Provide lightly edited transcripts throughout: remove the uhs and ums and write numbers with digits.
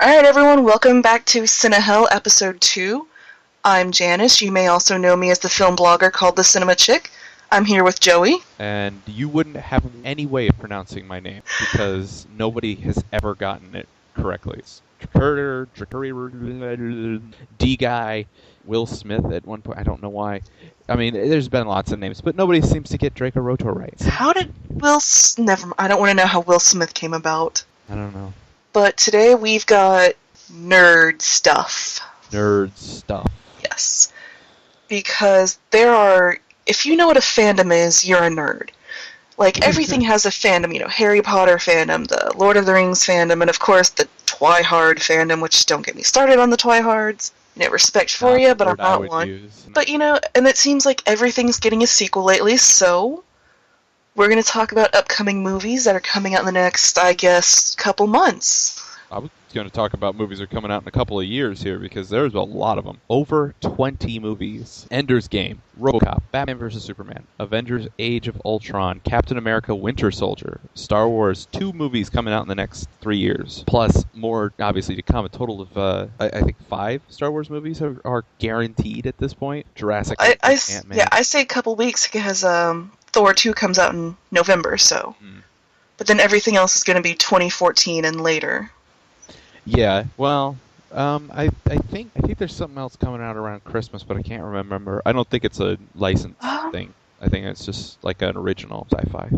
Alright everyone, welcome back to Cinehell Episode 2. I'm Janice. You may also know me as the film blogger called The Cinema Chick. I'm here with Joey. And you wouldn't have any way of pronouncing my name because nobody has ever gotten it correctly. It's D-Guy, Will Smith at one point. I don't know why. I mean, there's been lots of names, but nobody seems to get Draco Rotor right. How did Never. I don't want to know how Will Smith came about. I don't know. But today we've got nerd stuff. Nerd stuff. Yes. Because if you know what a fandom is, you're a nerd. Like, everything has a fandom, Harry Potter fandom, the Lord of the Rings fandom, and of course the Twihard fandom, which don't get me started on the Twihards. Respect for you, but I'm not one. But, and it seems like everything's getting a sequel lately, so we're going to talk about upcoming movies that are coming out in the next, I guess, couple months. I was going to talk about movies that are coming out in a couple of years here because there's a lot of them. Over 20 movies. Ender's Game, RoboCop, Batman vs. Superman, Avengers Age of Ultron, Captain America Winter Soldier, Star Wars, 2 movies coming out in the next 3 years. Plus more, obviously, to come. A total of, I think, 5 Star Wars movies are guaranteed at this point. Jurassic Park, Ant-Man. Yeah, I say a couple weeks because Thor 2 comes out in November, so. But then everything else is going to be 2014 and later. Yeah, well, I think there's something else coming out around Christmas, but I can't remember. I don't think it's a licensed thing. I think it's just like an original sci-fi.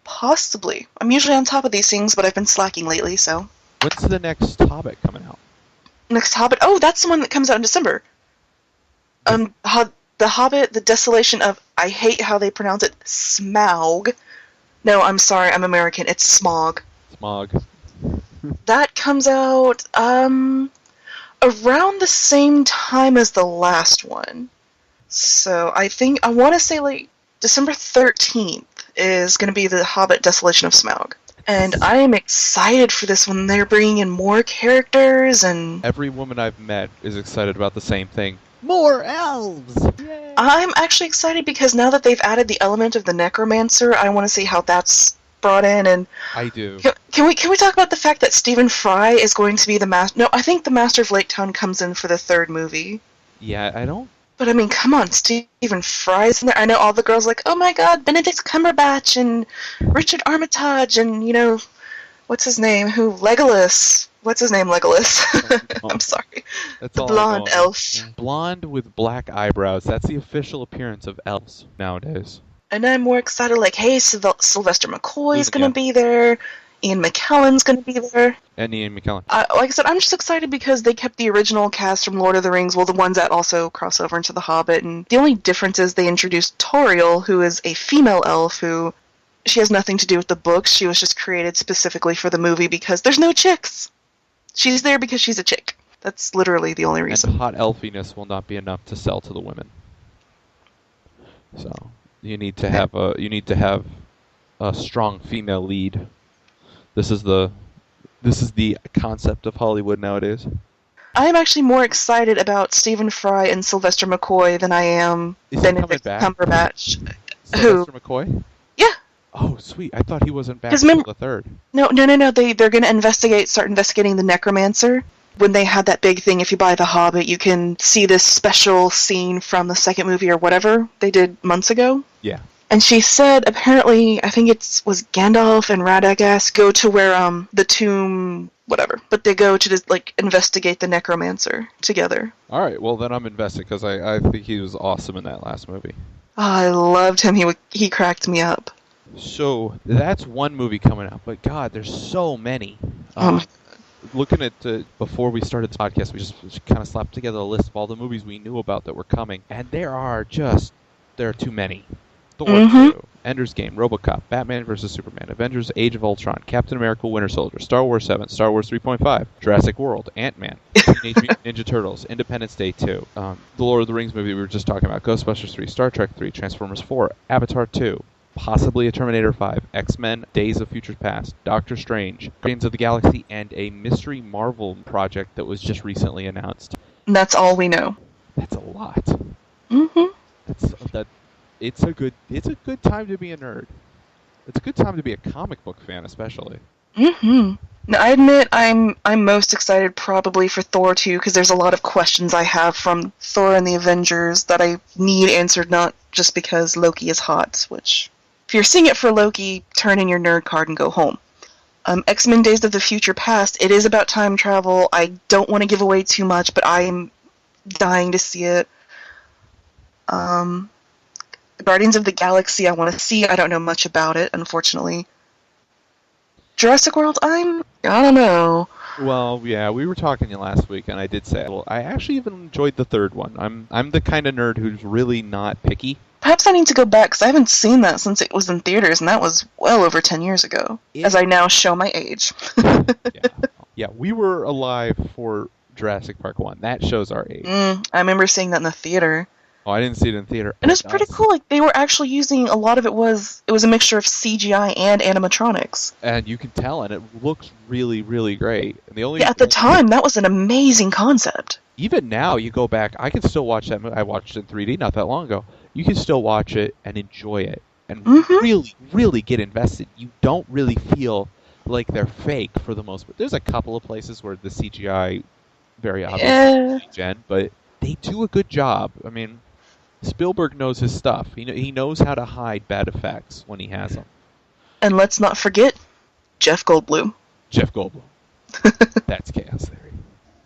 Possibly. I'm usually on top of these things, but I've been slacking lately, so. When's the next Hobbit coming out? Next Hobbit? Oh, that's the one that comes out in December. The Hobbit, The Desolation of, I hate how they pronounce it, Smaug. No, I'm sorry, I'm American. It's Smog. Smog. That comes out around the same time as the last one. So I want to say like December 13th is going to be the Hobbit Desolation of Smaug. And I am excited for this one. They're bringing in more characters and... Every woman I've met is excited about the same thing. More elves! Yay! I'm actually excited because now that they've added the element of the necromancer, I want to see how that's brought in. And I do. Can we talk about the fact that Stephen Fry is going to be the master? No, I think the Master of Lake Town comes in for the 3rd movie. Yeah, I don't. But I mean, come on, Stephen Fry's in there. I know all the girls are like, oh my God, Benedict Cumberbatch and Richard Armitage and what's his name? Legolas. What's his name, Legolas? I'm sorry. That's the blonde elf. Yeah. Blonde with black eyebrows. That's the official appearance of elves nowadays. And I'm more excited, like, hey, Sylvester McCoy's going to be there. Ian McKellen's going to be there. And Ian McKellen. Like I said, I'm just excited because they kept the original cast from Lord of the Rings, well, the ones that also cross over into The Hobbit. And the only difference is they introduced Tauriel, who is a female elf who... She has nothing to do with the books. She was just created specifically for the movie because there's no chicks. She's there because she's a chick. That's literally the only reason. And hot elfiness will not be enough to sell to the women. So you need to have a strong female lead. This is the concept of Hollywood nowadays. I am actually more excited about Stephen Fry and Sylvester McCoy than I am Benedict Cumberbatch. Sylvester McCoy? Yeah. Oh, sweet. I thought he wasn't back until the 3rd. No. They're going to start investigating the necromancer. When they had that big thing, if you buy The Hobbit, you can see this special scene from the 2nd movie or whatever they did months ago. Yeah. And she said, apparently, I think was Gandalf and Radagast go to where the tomb, whatever. But they go to just, investigate the necromancer together. All right, well, then I'm invested because I think he was awesome in that last movie. Oh, I loved him. He cracked me up. So that's one movie coming out, but God, there's so many. Looking at before we started the podcast, we just kind of slapped together a list of all the movies we knew about that were coming, and there are too many. Thor 2, Ender's Game, RoboCop, Batman vs. Superman, Avengers Age of Ultron, Captain America Winter Soldier, Star Wars 7, Star Wars 3.5, Jurassic World, Ant-Man, Teenage Mutant Ninja Turtles, Independence Day 2, the Lord of the Rings movie we were just talking about, Ghostbusters 3, Star Trek 3, Transformers 4, Avatar 2, possibly a Terminator 5, X-Men, Days of Future Past, Doctor Strange, Guardians of the Galaxy, and a mystery Marvel project that was just recently announced. And that's all we know. That's a lot. Mm-hmm. It's a good time to be a nerd. It's a good time to be a comic book fan, especially. Mm-hmm. Now, I admit I'm most excited probably for Thor 2 because there's a lot of questions I have from Thor and the Avengers that I need answered, not just because Loki is hot, which, if you're seeing it for Loki, turn in your nerd card and go home. X-Men Days of the Future Past, it is about time travel. I don't want to give away too much, but I'm dying to see it. Guardians of the Galaxy I want to see. I don't know much about it, unfortunately. Jurassic World, I don't know. Well, yeah, we were talking last week, and I did say, well, I actually even enjoyed the third one. I'm the kind of nerd who's really not picky. Perhaps I need to go back, because I haven't seen that since it was in theaters, and that was well over 10 years ago, as I now show my age. Yeah, we were alive for Jurassic Park 1. That shows our age. I remember seeing that in the theater. Oh, I didn't see it in theater. And it's pretty cool. Like, they were actually using, a lot of it was a mixture of CGI and animatronics. And you can tell, and it looks really, really great. And at the time, that was an amazing concept. Even now, you go back, I can still watch that movie. I watched it in 3D not that long ago. You can still watch it and enjoy it. And really, really get invested. You don't really feel like they're fake for the most part. There's a couple of places where the CGI very obviously gen, but they do a good job. I mean, Spielberg knows his stuff. He knows how to hide bad effects when he has them. And let's not forget Jeff Goldblum. Jeff Goldblum. That's Chaos Theory.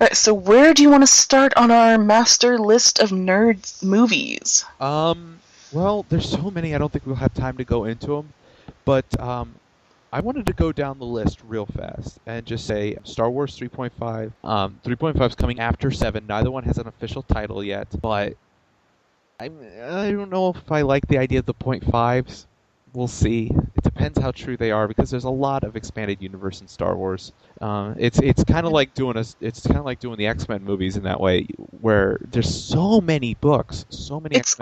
Alright, so where do you want to start on our master list of nerds movies? Well, there's so many, I don't think we'll have time to go into them. But I wanted to go down the list real fast and just say Star Wars 3.5. 3.5 is coming after 7. Neither one has an official title yet, but I don't know if I like the idea of the 0.5s. We'll see. It depends how true they are because there's a lot of expanded universe in Star Wars. It's kind of like doing the X-Men movies in that way, where there's so many books, so many. It's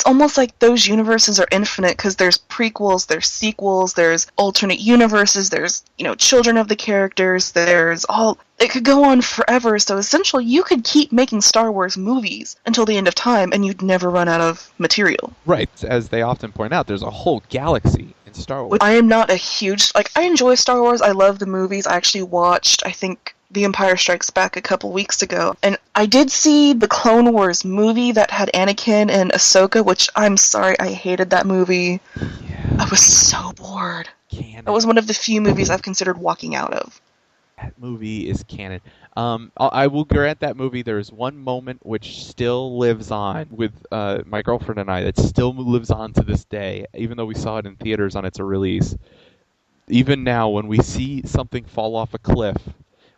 almost like those universes are infinite because there's prequels, there's sequels, there's alternate universes, there's, children of the characters, it could go on forever, so essentially you could keep making Star Wars movies until the end of time and you'd never run out of material. Right, as they often point out, there's a whole galaxy in Star Wars. I am not a huge, I enjoy Star Wars, I love the movies, I actually watched, I think, The Empire Strikes Back a couple weeks ago. And I did see the Clone Wars movie that had Anakin and Ahsoka, which I'm sorry, I hated that movie. Yeah. I was so bored. Canon. That was one of the few movies I've considered walking out of. That movie is canon. I will grant that movie there is one moment which still lives on with my girlfriend and I that still lives on to this day, even though we saw it in theaters on its release. Even now, when we see something fall off a cliff,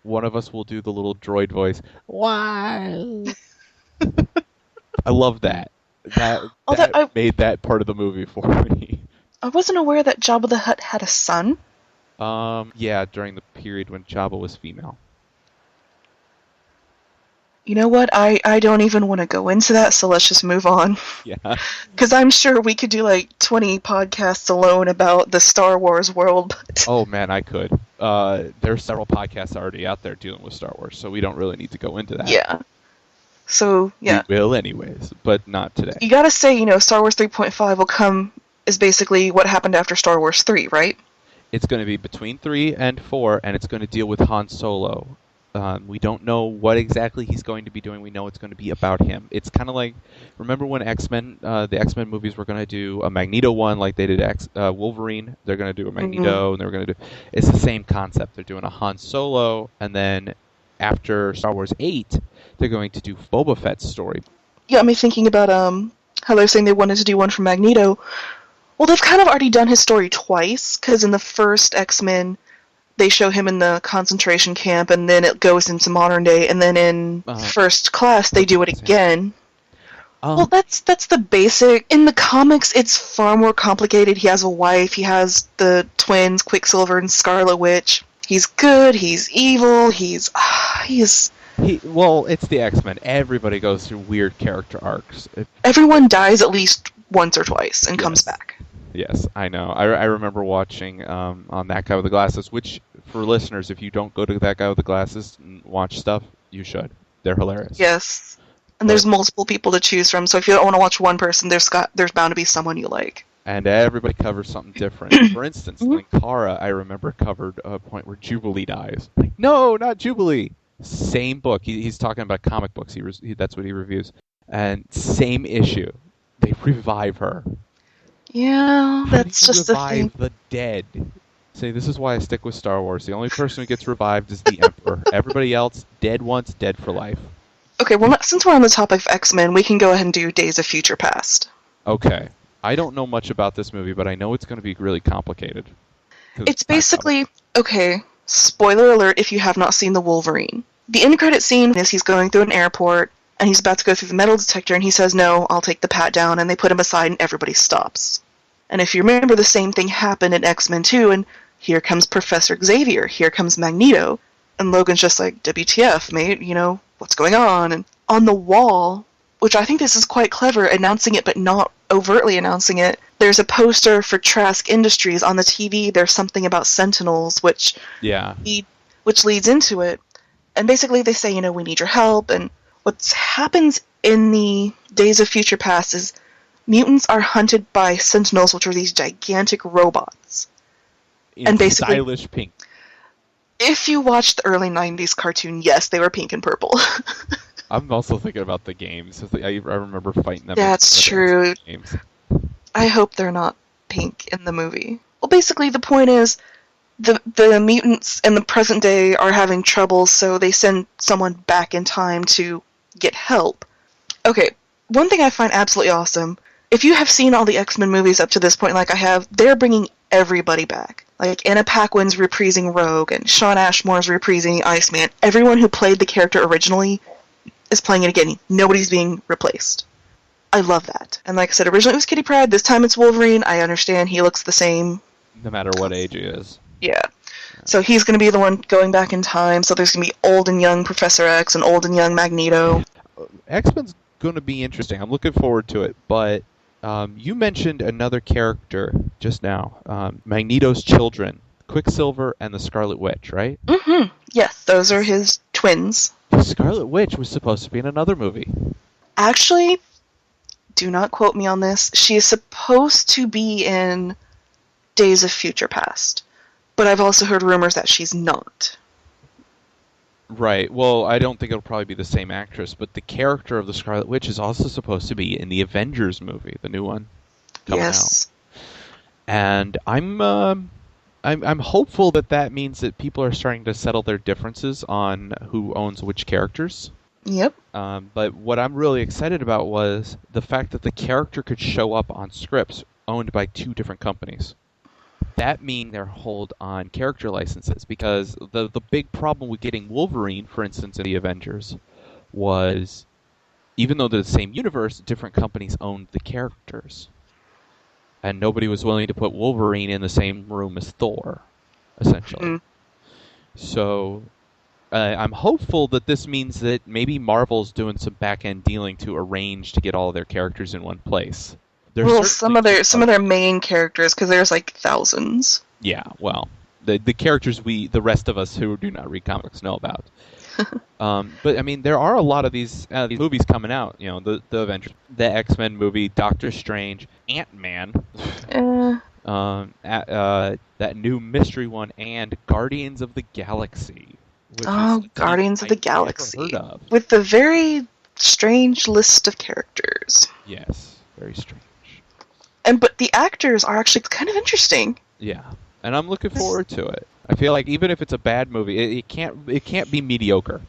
one of us will do the little droid voice. Wow! I love that. That made that part of the movie for me. I wasn't aware that Jabba the Hutt had a son. Yeah, during the period when Jabba was female. You know what? I don't even want to go into that, so let's just move on. Yeah. Because I'm sure we could do 20 podcasts alone about the Star Wars world. But... Oh man, I could. There's several podcasts already out there dealing with Star Wars, so we don't really need to go into that. Yeah. So, yeah. We will anyways, but not today. You gotta say, Star Wars 3.5 will come is basically what happened after Star Wars 3, right? It's going to be between 3 and 4, and it's going to deal with Han Solo. We don't know what exactly he's going to be doing. We know it's going to be about him. It's kind of like, remember when the X-Men movies were going to do a Magneto one like they did Wolverine? They're going to do a Magneto, and they're going to do... It's the same concept. They're doing a Han Solo, and then after Star Wars 8, they're going to do Boba Fett's story. Yeah, I mean, thinking about how they're saying they wanted to do one for Magneto. Well, they've kind of already done his story twice, because in the first X-Men... they show him in the concentration camp, and then it goes into modern day, and then in First Class, they do it again. Well, that's the basic. In the comics, it's far more complicated. He has a wife, he has the twins, Quicksilver and Scarlet Witch. He's good, he's evil, Well, it's the X-Men. Everybody goes through weird character arcs. Everyone dies at least once or twice and comes back. Yes, I know. I remember watching on That Guy with the Glasses, which, for listeners, if you don't go to That Guy with the Glasses and watch stuff, you should. They're hilarious. Yes. And there's multiple people to choose from, so if you don't want to watch one person, there's bound to be someone you like. and everybody covers something different. For instance, Linkara, I remember, covered a point where Jubilee dies. Like, no, not Jubilee. Same book. He's talking about comic books. That's what he reviews. And same issue. They revive her. Yeah, that's just the thing. Revive the dead. Say, this is why I stick with Star Wars. The only person who gets revived is the Emperor. Everybody else, dead once, dead for life. Okay, well, since we're on the topic of X-Men, we can go ahead and do Days of Future Past. Okay. I don't know much about this movie, but I know it's going to be really complicated. It's basically, okay, spoiler alert if you have not seen The Wolverine. The end credit scene is he's going through an airport, and he's about to go through the metal detector, and he says, no, I'll take the pat down, and they put him aside, and everybody stops. And if you remember, the same thing happened in X-Men 2, and here comes Professor Xavier, here comes Magneto, and Logan's just like, WTF, mate, you know, what's going on? And on the wall, which I think this is quite clever, announcing it but not overtly announcing it, there's a poster for Trask Industries. On the TV, there's something about Sentinels, which leads into it. And basically they say, you know, we need your help, and what happens in the Days of Future Past is mutants are hunted by Sentinels, which are these gigantic robots. And basically, stylish pink. If you watched the early 90s cartoon, yes, they were pink and purple. I'm also thinking about the games. I remember fighting them. That's true. Games. I hope they're not pink in the movie. Well, basically, the point is, the mutants in the present day are having trouble, so they send someone back in time to get help. Okay, one thing I find absolutely awesome, if you have seen all the X-Men movies up to this point, like I have, they're bringing everybody back. Like, Anna Paquin's reprising Rogue, and Shawn Ashmore's reprising Iceman. Everyone who played the character originally is playing it again. Nobody's being replaced. I love that. And like I said, originally it was Kitty Pryde, this time it's Wolverine. I understand he looks the same. No matter what age he is. Yeah. So he's going to be the one going back in time, so there's going to be old and young Professor X and old and young Magneto. X-Men's going to be interesting. I'm looking forward to it, but you mentioned another character just now, Magneto's children, Quicksilver and the Scarlet Witch, right? Mm-hmm. Yes, those are his twins. The Scarlet Witch was supposed to be in another movie. Actually, do not quote me on this. She is supposed to be in Days of Future Past, but I've also heard rumors that she's not. Right. Well, I don't think it'll probably be the same actress, but the character of the Scarlet Witch is also supposed to be in the Avengers movie, the new one coming out. And I'm hopeful that means that people are starting to settle their differences on who owns which characters. Yep. But what I'm really excited about was the fact that the character could show up on scripts owned by two different companies. That means they're hold on character licenses, because the big problem with getting Wolverine, for instance, in the Avengers, was even though they're the same universe, different companies owned the characters. And nobody was willing to put Wolverine in the same room as Thor, essentially. Mm-hmm. So I'm hopeful that this means that maybe Marvel's doing some back-end dealing to arrange to get all of their characters in one place. Well, some of their main characters, because there's like thousands. Yeah, well, the characters the rest of us who do not read comics know about. But I mean, there are a lot of these movies coming out. You know, the Avengers, the X-Men movie, Doctor Strange, Ant-Man, that new mystery one, and Guardians of the Galaxy. Guardians of the Galaxy, with the very strange list of characters. Yes, very strange. But the actors are actually kind of interesting. Yeah, and I'm looking forward to it. I feel like even if it's a bad movie, it can't be mediocre.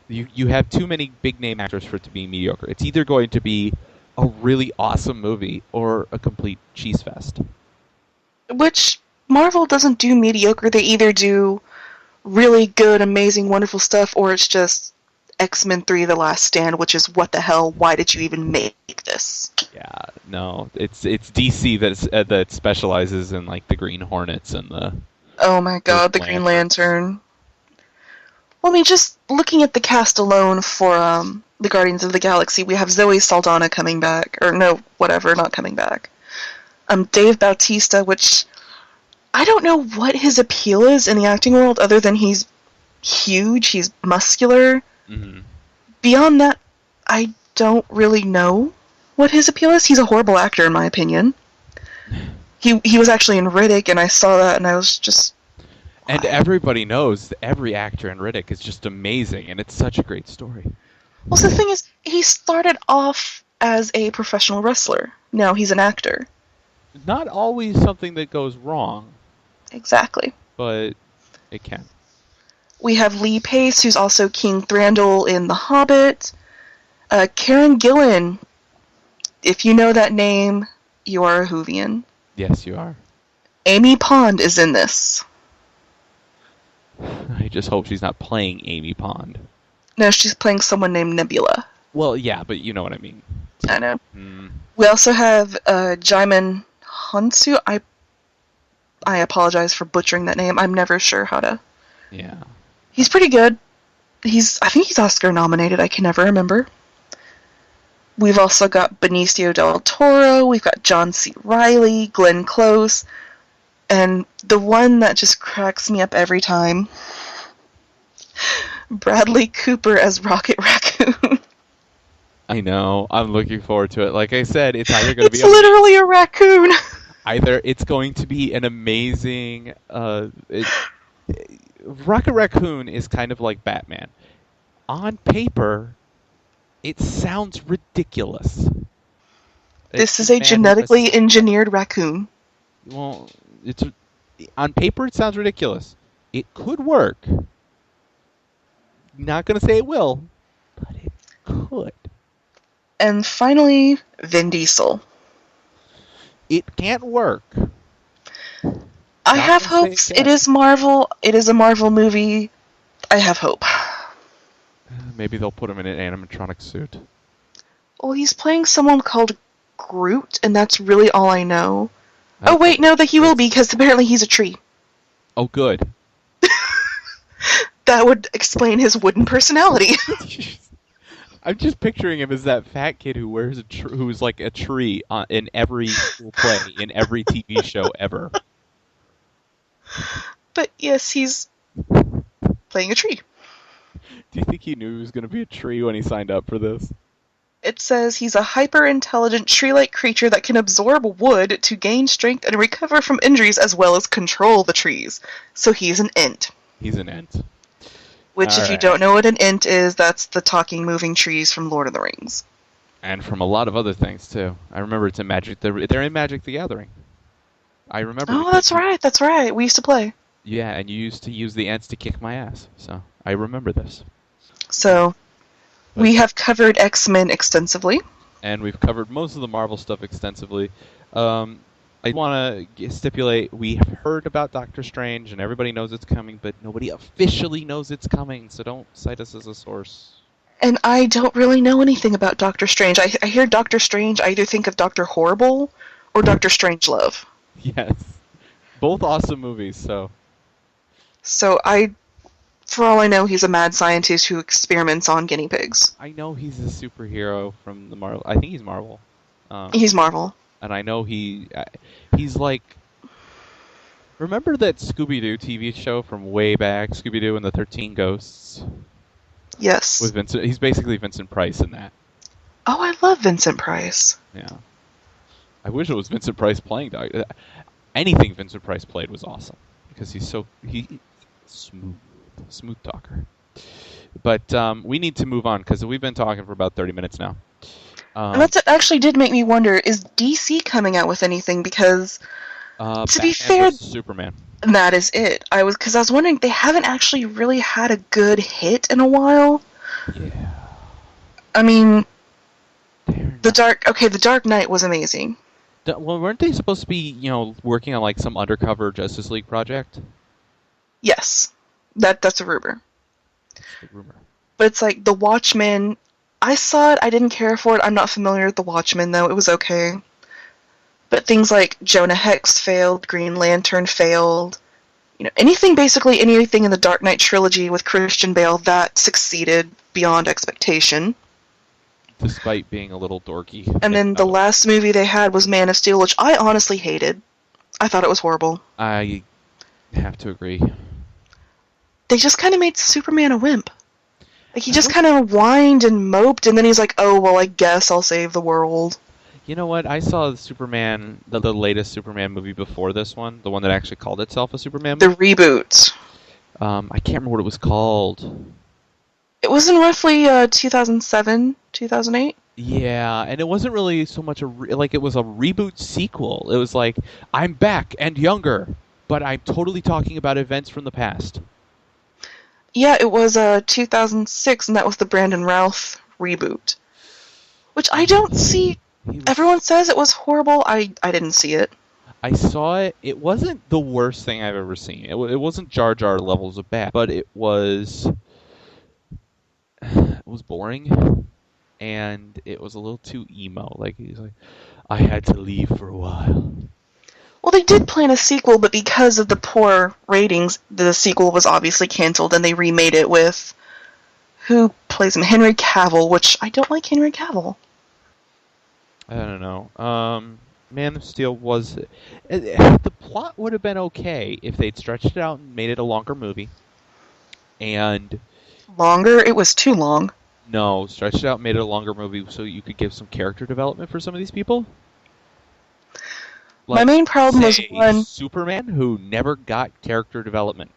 You have too many big name actors for it to be mediocre. It's either going to be a really awesome movie or a complete cheese fest. Which Marvel doesn't do mediocre. They either do really good, amazing, wonderful stuff, or it's just X-Men 3: The Last Stand, which is what the hell? Why did you even make this? Yeah, no, it's DC that specializes in like the Green Hornets and the. Oh my God, the Green Lantern. Well, I mean, just looking at the cast alone for the Guardians of the Galaxy, we have Zoe Saldana coming back, or no, whatever, not coming back. Dave Bautista, which I don't know what his appeal is in the acting world, other than he's huge, he's muscular. Mm-hmm. Beyond that, I don't really know what his appeal is. He's a horrible actor, in my opinion. He was actually in Riddick, and I saw that, and I was just... And everybody knows every actor in Riddick is just amazing, and it's such a great story. Well, so the thing is, he started off as a professional wrestler. Now he's an actor. Not always something that goes wrong. Exactly. But it can. We have Lee Pace, who's also King Thranduil in The Hobbit. Karen Gillan. If you know that name, you are a Whovian. Yes, you are. Amy Pond is in this. I just hope she's not playing Amy Pond. No, she's playing someone named Nebula. Well, yeah, but you know what I mean. I know. We also have Jaimin Hansu. I apologize for butchering that name. I'm never sure how to... Yeah. He's pretty good. I think he's Oscar nominated. I can never remember. We've also got Benicio del Toro. We've got John C. Reilly, Glenn Close, and the one that just cracks me up every time, Bradley Cooper as Rocket Raccoon. I know. I'm looking forward to it. Like I said, it's either going to be... It's literally a raccoon. Either it's going to be an amazing... Rocket Raccoon is kind of like Batman. On paper, it sounds ridiculous. This is a genetically engineered raccoon. Well, on paper it sounds ridiculous. It could work. Not going to say it will, but it could. And finally, Vin Diesel. It can't work. I have hopes. It is Marvel. It is a Marvel movie. I have hope. Maybe they'll put him in an animatronic suit. Well, he's playing someone called Groot, and that's really all I know. Oh, wait, no, that he will be, because apparently he's a tree. Oh, good. That would explain his wooden personality. I'm just picturing him as that fat kid who wears who's like a tree in every school play, in every TV show ever. But yes, he's playing a tree. Do you think he knew he was going to be a tree when he signed up for this? It says he's a hyper-intelligent tree-like creature that can absorb wood to gain strength and recover from injuries as well as control the trees. So he's an Ent. He's an Ent. Which, if you don't know what an Ent is, that's the talking, moving trees from Lord of the Rings. And from a lot of other things, too. I remember it's in Magic. They're in Magic the Gathering. I remember. Oh, that's right. We used to play. Yeah, and you used to use the Ents to kick my ass. So, I remember this. So, we have covered X-Men extensively. And we've covered most of the Marvel stuff extensively. I want to stipulate, we have heard about Doctor Strange, and everybody knows it's coming, but nobody officially knows it's coming, so don't cite us as a source. And I don't really know anything about Doctor Strange. I hear Doctor Strange, I either think of Dr. Horrible or Dr. Strangelove. Yes. Both awesome movies, so... So for all I know, he's a mad scientist who experiments on guinea pigs. I know he's a superhero from the Marvel... I think he's Marvel. He's Marvel. And I know he's like... Remember that Scooby-Doo TV show from way back, Scooby-Doo and the 13 Ghosts? Yes. With Vincent, he's basically Vincent Price in that. Oh, I love Vincent Price. Yeah. I wish it was Vincent Price playing Doctor. Anything Vincent Price played was awesome because he's smooth talker. But we need to move on because we've been talking for about 30 minutes now. And that actually did make me wonder: is DC coming out with anything? Because to be fair, Superman. That is it. I was wondering, they haven't actually really had a good hit in a while. Yeah. I mean, The Dark Knight was amazing. Well, weren't they supposed to be, working on like some undercover Justice League project? Yes, that's a rumor. That's the rumor. But it's like The Watchmen. I saw it. I didn't care for it. I'm not familiar with The Watchmen, though. It was okay. But things like Jonah Hex failed, Green Lantern failed. Anything in the Dark Knight trilogy with Christian Bale that succeeded beyond expectation. Despite being a little dorky. And then the last movie they had was Man of Steel, which I honestly hated. I thought it was horrible. I have to agree. They just kind of made Superman a wimp. Like, he just kind of whined and moped, and then he's like, oh, well, I guess I'll save the world. You know what? I saw the latest Superman movie before this one, the one that actually called itself a Superman The movie. reboot. I can't remember what it was called. It was in roughly 2007, 2008. Yeah, and it wasn't really so much it was a reboot sequel. It was like, I'm back and younger, but I'm totally talking about events from the past. Yeah, it was 2006, and that was the Brandon Routh reboot. Which I don't see. Everyone says it was horrible. I didn't see it. I saw it. It wasn't the worst thing I've ever seen. It wasn't Jar Jar levels of bad, but it was boring, and it was a little too emo. Like he's like, I had to leave for a while. Well, they did plan a sequel, but because of the poor ratings, the sequel was obviously canceled, and they remade it with who plays him, Henry Cavill, which I don't like Henry Cavill. I don't know. Man of Steel was... the plot would have been okay if they'd stretched it out and made it a longer movie. And... Longer? It was too long. No, stretched it out and made it a longer movie so you could give some character development for some of these people. Like, my main problem was one... Superman who never got character development.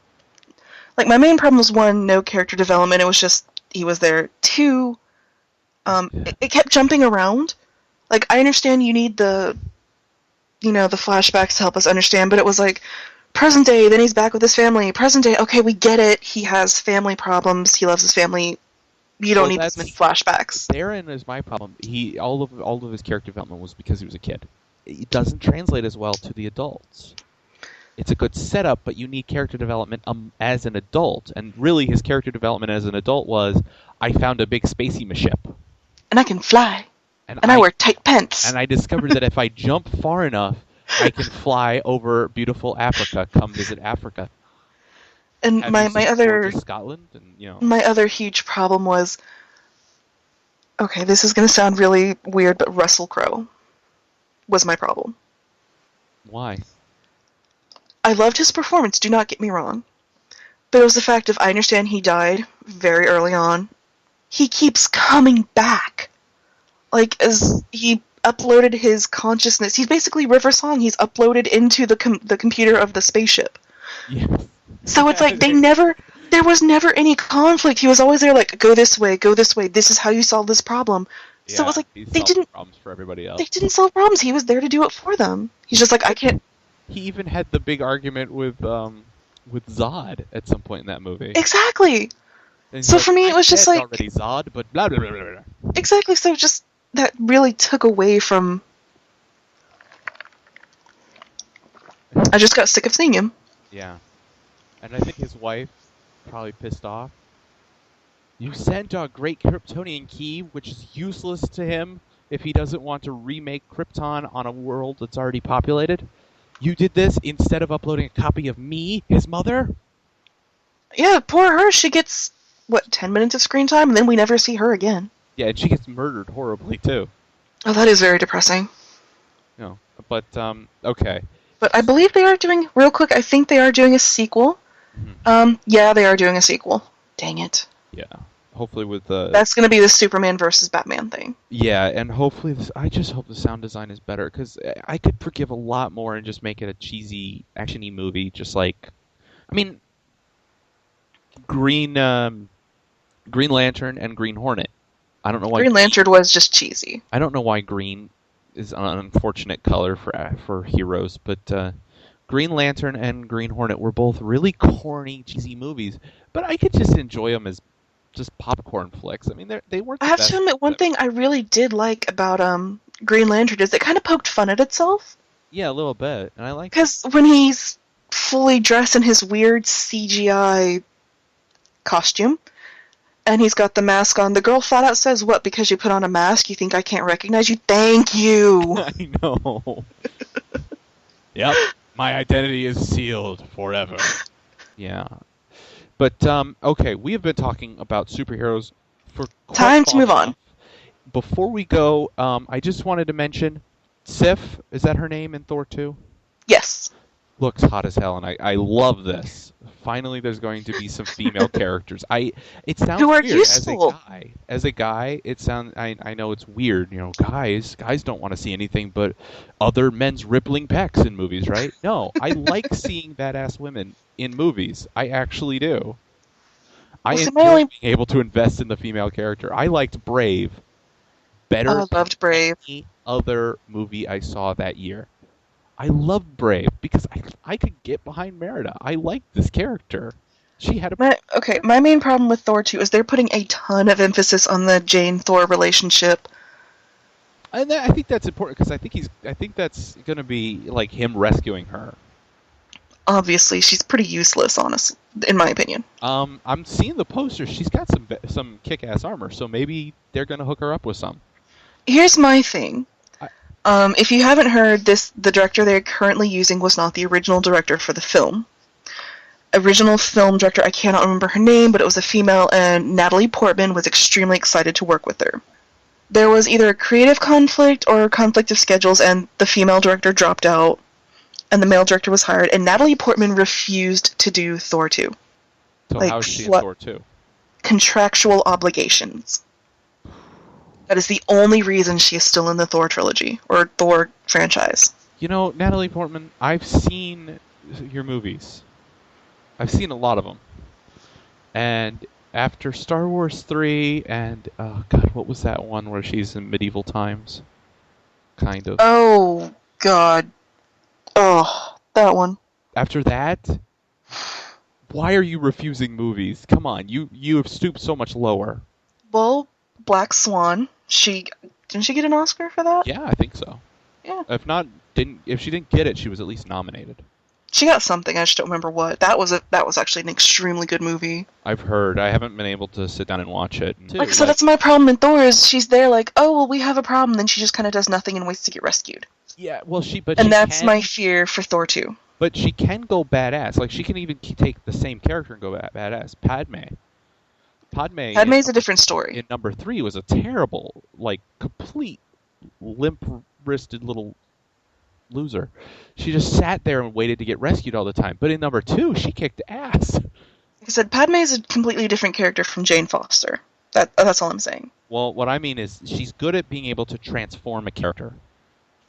Like, my main problem was one, no character development. It was just, he was there. Two, it kept jumping around. Like, I understand you need the flashbacks to help us understand, but it was like, present day, then he's back with his family. Present day, okay, we get it. He has family problems. He loves his family. You don't need this many flashbacks. Therein is my problem. All of his character development was because he was a kid. It doesn't translate as well to the adults. It's a good setup, but you need character development as an adult. And really, his character development as an adult was, I found a big spacey ship. And I can fly. And I wear tight pants. And I discovered that if I jump far enough, I can fly over beautiful Africa. Come visit Africa. And my other Scotland, and my other huge problem was, okay, this is going to sound really weird, but Russell Crowe was my problem. Why? I loved his performance. Do not get me wrong, but it was the fact of, I understand he died very early on. He keeps coming back. Like, as he uploaded his consciousness, he's basically River Song. He's uploaded into the computer of the spaceship. Yes. So it's like there was never any conflict. He was always there, like, go this way. This is how you solve this problem. Yeah, so it was like they didn't problems for everybody else. They didn't solve problems. He was there to do it for them. He's just like, I can't. He even had the big argument with Zod at some point in that movie. Exactly. And so for me, it was just like already Zod, but blah blah blah blah. Exactly. So just that really took away from. I just got sick of seeing him. Yeah, and I think his wife probably pissed off. You sent a great Kryptonian key, which is useless to him if he doesn't want to remake Krypton on a world that's already populated. You did this instead of uploading a copy of me, his mother? Yeah, poor her. She gets, 10 minutes of screen time, and then we never see her again. Yeah, and she gets murdered horribly, too. Oh, that is very depressing. No, but, okay. But I believe they are doing, real quick, I think they are doing a sequel. Mm-hmm. Yeah, they are doing a sequel. Dang it. Yeah. Hopefully with the... That's going to be the Superman versus Batman thing. Yeah, and hopefully I just hope the sound design is better, because I could forgive a lot more and just make it a cheesy, action-y movie, just like... I mean, Green Lantern and Green Hornet. I don't know why... Green Lantern was just cheesy. I don't know why green is an unfortunate color for heroes, but Green Lantern and Green Hornet were both really corny, cheesy movies, but I could just enjoy them as just popcorn flicks. I mean, they weren't. I have to admit, one thing I really did like about Green Lantern is it kind of poked fun at itself. Yeah, a little bit, and I like. Because when he's fully dressed in his weird CGI costume, and he's got the mask on, the girl flat out says, "What? Because you put on a mask, you think I can't recognize you? Thank you." I know. Yep, my identity is sealed forever. Yeah. But, okay, we have been talking about superheroes for quite Time to move on. Before we go, I just wanted to mention Sif, is that her name in Thor 2? Yes. looks hot as hell, and I love this. Finally, there's going to be some female characters. It sounds Who are weird useful. as a guy. It sounds. I know it's weird. Guys don't want to see anything but other men's rippling pecs in movies, right? No, I like seeing badass women in movies. I actually do. I enjoy being able to invest in the female character. I liked Brave better than any other movie I saw that year. I loved Brave because I could get behind Merida. I liked this character. She had my main problem with Thor 2 is they're putting a ton of emphasis on the Jane-Thor relationship. And I think that's important because I think that's going to be like him rescuing her. Obviously, she's pretty useless, honestly, in my opinion. I'm seeing the poster. She's got some kick-ass armor, so maybe they're going to hook her up with some. Here's my thing. If you haven't heard this, the director they're currently using was not the original director for the film. Original film director, I cannot remember her name, but it was a female, and Natalie Portman was extremely excited to work with her. There was either a creative conflict or a conflict of schedules, and the female director dropped out, and the male director was hired, and Natalie Portman refused to do Thor 2. So how is she in Thor 2? Contractual obligations. That is the only reason she is still in the Thor trilogy, or Thor franchise. Natalie Portman, I've seen your movies. I've seen a lot of them. And after Star Wars 3 and, what was that one where she's in medieval times? Kind of. Oh, God. Oh, that one. After that, why are you refusing movies? Come on, you have stooped so much lower. Well, Black Swan. Didn't she get an Oscar for that? Yeah, I think so. Yeah. If she didn't get it, she was at least nominated. She got something. I just don't remember what. That was actually an extremely good movie. I've heard. I haven't been able to sit down and watch it. So that's my problem in Thor is she's there like, oh well, we have a problem, then she just kind of does nothing and waits to get rescued. Yeah, well, that's my fear for Thor 2. But she can go badass. Like she can even take the same character and go badass. Padme's a different story. In number 3 was a terrible, complete limp-wristed little loser. She just sat there and waited to get rescued all the time. But in number 2, she kicked ass. Like I said, Padme is a completely different character from Jane Foster. That's all I'm saying. Well, what I mean is she's good at being able to transform a character.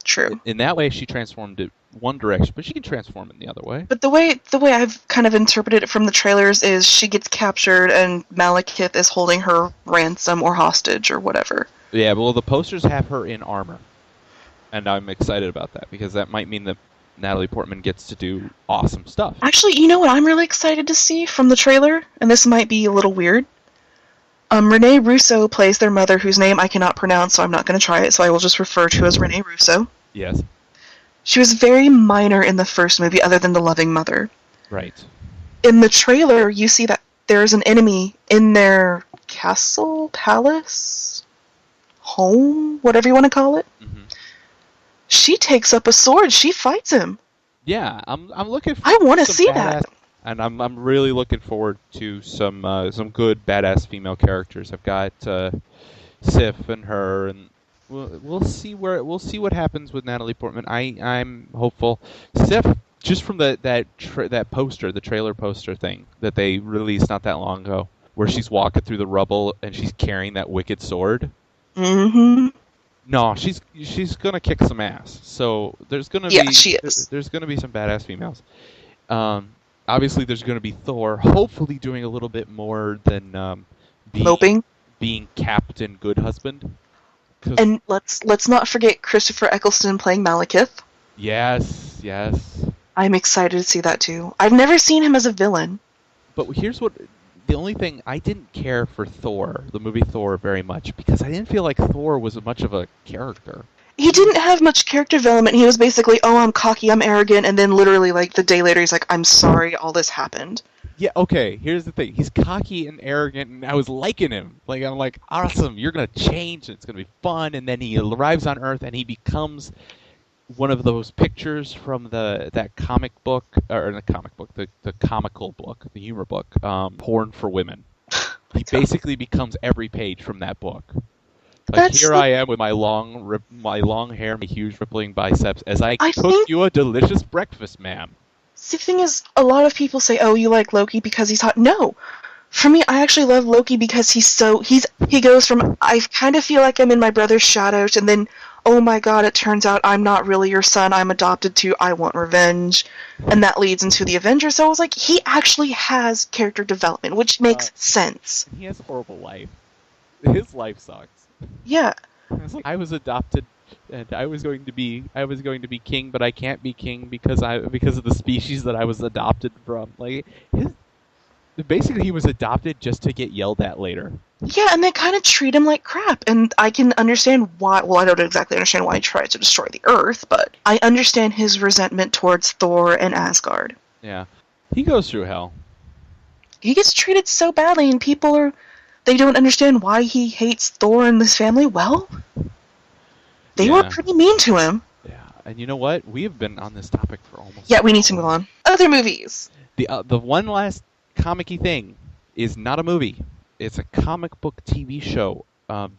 True. In that way, she transformed it one direction, but she can transform it in the other way. But the way I've kind of interpreted it from the trailers is she gets captured and Malekith is holding her ransom or hostage or whatever. Yeah, well, the posters have her in armor. And I'm excited about that because that might mean that Natalie Portman gets to do awesome stuff. Actually, you know what I'm really excited to see from the trailer? And this might be a little weird. Renee Russo plays their mother, whose name I cannot pronounce, so I'm not going to try it, so I will just refer to as Renee Russo. Yes. She was very minor in the first movie, other than the loving mother. Right. In the trailer, you see that there's an enemy in their castle, palace, home, whatever you want to call it. Mm-hmm. She takes up a sword. She fights him. Yeah, I'm looking for I want to see that. And I'm really looking forward to some good badass female characters. I've got Sif and her, and we'll see what happens with Natalie Portman. I'm hopeful. Sif, just from that poster, the trailer poster thing that they released not that long ago, where she's walking through the rubble and she's carrying that wicked sword. Mm-hmm. No, she's gonna kick some ass. So there's gonna there's gonna be some badass females. Obviously, there's going to be Thor, hopefully doing a little bit more than being Captain Good Husband. And let's not forget Christopher Eccleston playing Malekith. Yes. I'm excited to see that too. I've never seen him as a villain. But here's the only thing, I didn't care for Thor, the movie Thor, very much, because I didn't feel like Thor was much of a character. He didn't have much character development. He was basically, oh, I'm cocky, I'm arrogant, and then literally, the day later, he's like, I'm sorry, all this happened. Yeah, okay, here's the thing. He's cocky and arrogant, and I was liking him. I'm like, awesome, you're going to change, and it's going to be fun, and then he arrives on Earth, and he becomes one of those pictures from that comic book, or the comic book, the comical book, the humor book, Porn for Women. He basically becomes every page from that book. I am with my long hair, my huge rippling biceps, as I cook you a delicious breakfast, ma'am. the thing is, a lot of people say, "Oh, you like Loki because he's hot." No, for me, I actually love Loki because he goes from I kind of feel like I'm in my brother's shadows, and then oh my god, it turns out I'm not really your son. I'm adopted too. I want revenge, and that leads into the Avengers. So I was like, he actually has character development, which makes sense. He has a horrible life. His life sucks. Yeah. I was adopted, and I was going to be king, but I can't be king because of the species that I was adopted from. Like basically, he was adopted just to get yelled at later. Yeah, and they kind of treat him like crap, and I can understand why. Well, I don't exactly understand why he tries to destroy the Earth, but I understand his resentment towards Thor and Asgard. Yeah, he goes through hell. He gets treated so badly, and they don't understand why he hates Thor and his family. Well, they were pretty mean to him. Yeah, and you know what? We have been on this topic for almost... Yeah, we need to move on. Other movies. The one last comic-y thing is not a movie. It's a comic book TV show.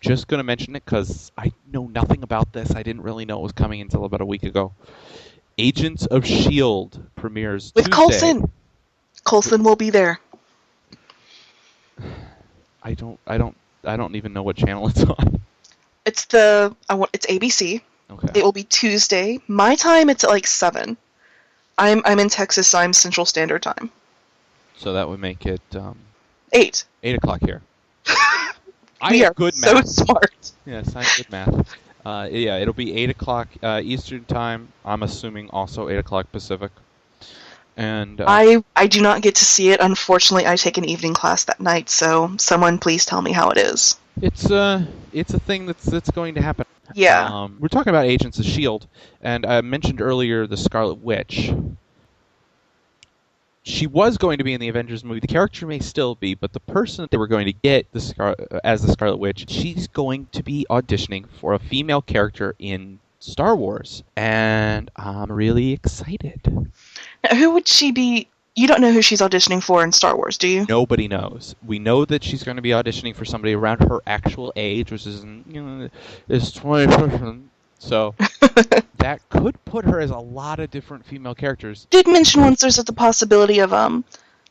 Just going to mention it because I know nothing about this. I didn't really know it was coming until about a week ago. Agents of S.H.I.E.L.D. premieres with Tuesday. Coulson. Coulson will be there. I don't even know what channel it's on. It's ABC. Okay. It will be Tuesday. My time, it's at like 7. I'm in Texas, so I'm Central Standard Time. So that would make it 8. 8 o'clock here. We are good so math. smart. Yes, I have good math. Yeah, it'll be 8 o'clock Eastern Time. I'm assuming also 8 o'clock Pacific. And I do not get to see it. Unfortunately, I take an evening class that night, so someone please tell me how it is. It's a thing that's going to happen. Yeah. We're talking about Agents of S.H.I.E.L.D., and I mentioned earlier the Scarlet Witch. She was going to be in the Avengers movie. The character may still be, but the person that they were going to get as the Scarlet Witch, she's going to be auditioning for a female character in Star Wars, and I'm really excited. Now, who would she be? You don't know who she's auditioning for in Star Wars, do you? Nobody knows. We know that she's going to be auditioning for somebody around her actual age, which is is 20. So that could put her as a lot of different female characters. Did mention once there's the possibility of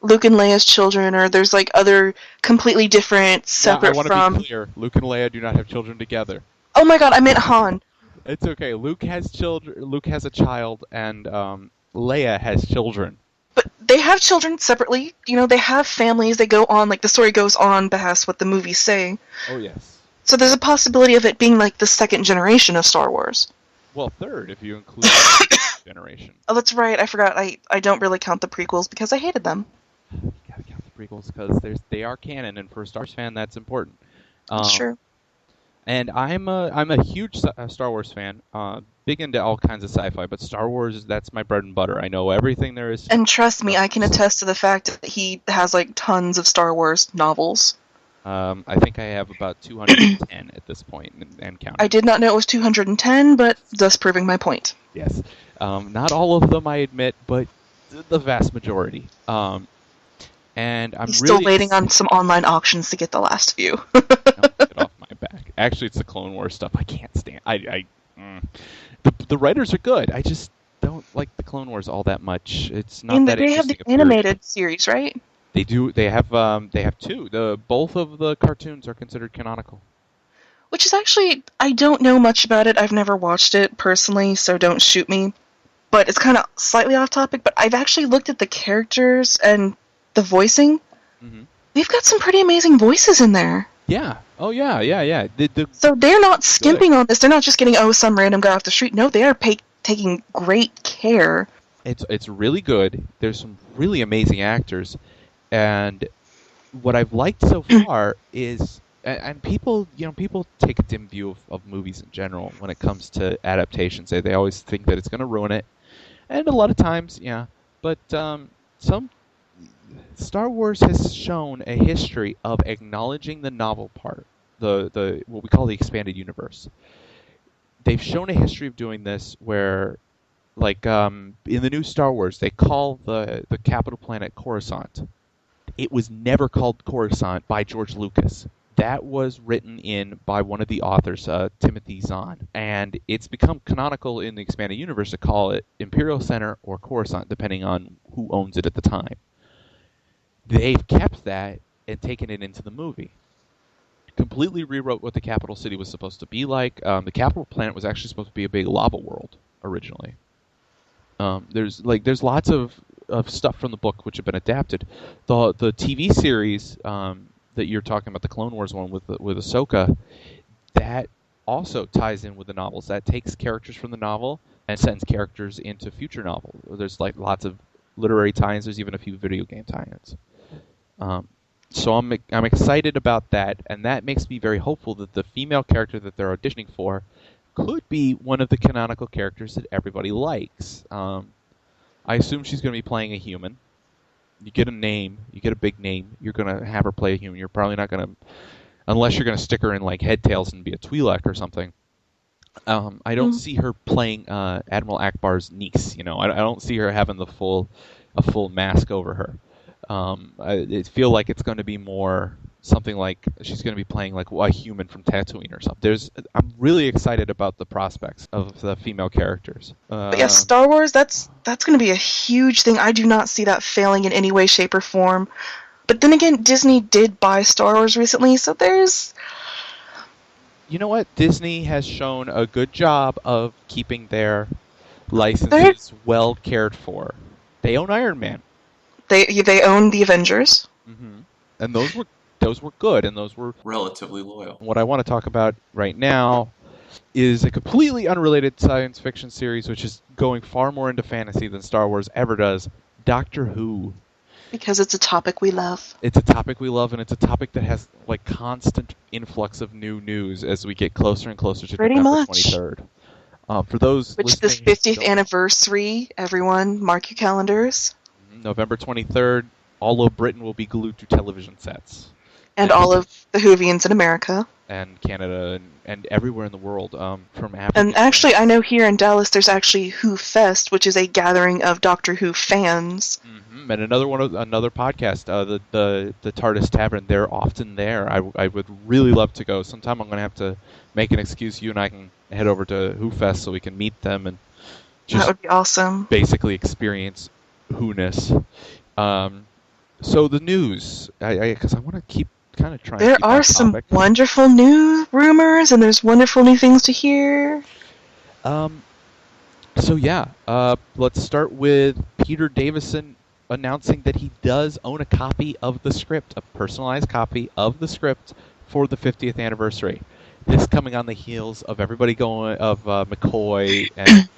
Luke and Leia's children, or there's like other completely different, separate from... I want to be clear. Luke and Leia do not have children together. Oh my god, I meant Han. It's okay. Luke has children. Luke has a child, and Leia has children. But they have children separately. You know, they have families. They go on, like, the story goes on past what the movies say. Oh, yes. So there's a possibility of it being, like, the second generation of Star Wars. Well, third, if you include the generation. Oh, that's right. I forgot. I don't really count the prequels because I hated them. You gotta count the prequels because they are canon, and for a Star Wars fan, that's important. That's true. And I'm a huge Star Wars fan. Big into all kinds of sci-fi, but Star Wars, that's my bread and butter. I know everything there is. And trust me, I can attest to the fact that he has, like, tons of Star Wars novels. I think I have about 210 at this point, and counting. I did not know it was 210, but thus proving my point. Yes. Not all of them, I admit, but the vast majority. And I'm He's really still waiting on some online auctions to get the last few. No, get off my back. Actually, it's the Clone Wars stuff I can't stand. The writers are good. I just don't like the Clone Wars all that much. It's not that they have the animated series, right? They do. They have two. Both of the cartoons are considered canonical. Which is actually, I don't know much about it. I've never watched it personally, so don't shoot me. But it's kind of slightly off topic. But I've actually looked at the characters and the voicing. Mm-hmm. They've got some pretty amazing voices in there. Yeah. Oh, yeah. So they're not skimping on this. They're not just getting, some random guy off the street. No, they are taking great care. It's really good. There's some really amazing actors. And what I've liked so far is, and people take a dim view of movies in general when it comes to adaptations. They always think that it's going to ruin it. And a lot of times, yeah. But some Star Wars has shown a history of acknowledging the novel part, the what we call the expanded universe. They've shown a history of doing this where, like in the new Star Wars, they call the capital planet Coruscant. It was never called Coruscant by George Lucas. that was written in by one of the authors, Timothy Zahn, and it's become canonical in the expanded universe to call it Imperial Center or Coruscant, depending on who owns it at the time. They've kept that and taken it into the movie. Completely rewrote what the capital city was supposed to be like. The capital planet was actually supposed to be a big lava world originally. There's lots of stuff from the book which have been adapted. The TV series that you're talking about, the Clone Wars one with Ahsoka, that also ties in with the novels. That takes characters from the novel and sends characters into future novels. There's like lots of literary tie-ins. There's even a few video game tie-ins. So I'm excited about that, and that makes me very hopeful that the female character that they're auditioning for could be one of the canonical characters that everybody likes. I assume she's going to be playing a human. You get a name, you get a big name, you're going to have her play a human. You're probably not going to, unless you're going to stick her in like Head Tails and be a Twi'lek or something. I don't see her playing Admiral Akbar's niece. You know, I don't see her having a full mask over her. I feel like it's going to be more something like she's going to be playing like a human from Tatooine or something. I'm really excited about the prospects of the female characters. But yeah, Star Wars, that's going to be a huge thing. I do not see that failing in any way, shape, or form. But then again, Disney did buy Star Wars recently, so there's... You know what? Disney has shown a good job of keeping their licenses well cared for. They own Iron Man. They own the Avengers. Mm-hmm. And those were good, and those were relatively loyal. What I want to talk about right now is a completely unrelated science fiction series, which is going far more into fantasy than Star Wars ever does, Doctor Who. Because it's a topic we love. It's a topic we love, and it's a topic that has like constant influx of new news as we get closer and closer to November 23rd. For those which is the 50th anniversary, everyone, mark your calendars. November 23rd, all of Britain will be glued to television sets. And all of the Whovians in America. And Canada and everywhere in the world, from Africa. And actually, I know here in Dallas there's actually Who Fest, which is a gathering of Doctor Who fans. Mm-hmm. And another podcast, the TARDIS Tavern, they're often there. I would really love to go. Sometime I'm going to have to make an excuse. You and I can head over to Who Fest so we can meet them and just that would be awesome. Basically experience Who-ness. So the news, because I want to keep kind of trying to keep There are some wonderful new rumors, and there's wonderful new things to hear. So yeah, let's start with Peter Davison announcing that he does own a copy of the script, a personalized copy of the script for the 50th anniversary. This coming on the heels of everybody going, of McCoy and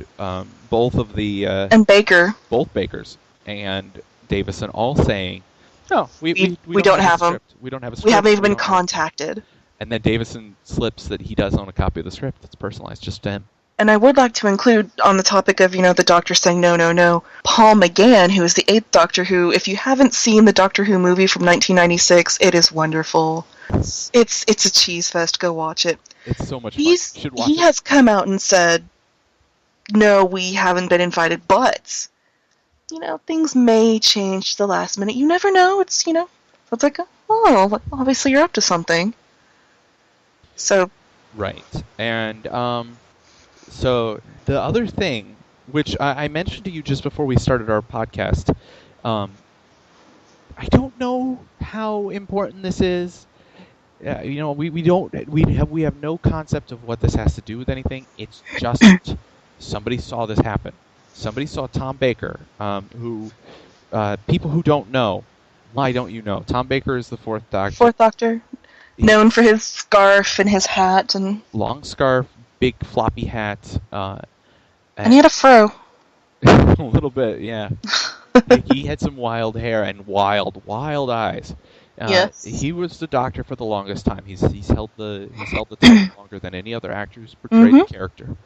both of the... and Baker. Both Bakers and Davison all saying, no, we don't have them. We don't have a script. We haven't even been contacted. And then Davison slips that he does own a copy of the script that's personalized just to him. And I would like to include, on the topic of, the Doctor saying no, no, no, Paul McGann, who is the 8th Doctor Who. If you haven't seen the Doctor Who movie from 1996, it is wonderful. It's a cheese fest. Go watch it. It's so much fun. You should watch he has come out and said, no, we haven't been invited, but... things may change to the last minute. You never know. It's like, obviously you're up to something. So. Right. And, so the other thing, which I mentioned to you just before we started our podcast, I don't know how important this is. We have no concept of what this has to do with anything. It's just somebody saw this happen. Somebody saw Tom Baker, who people who don't know, why don't you know? Tom Baker is the 4th Doctor. 4th Doctor, known for his scarf and his hat and long scarf, big floppy hat, and he had a fro. A little bit, yeah. He had some wild hair and wild eyes. Yes. He was the Doctor for the longest time. He's held the title longer than any other actor who's portrayed the character.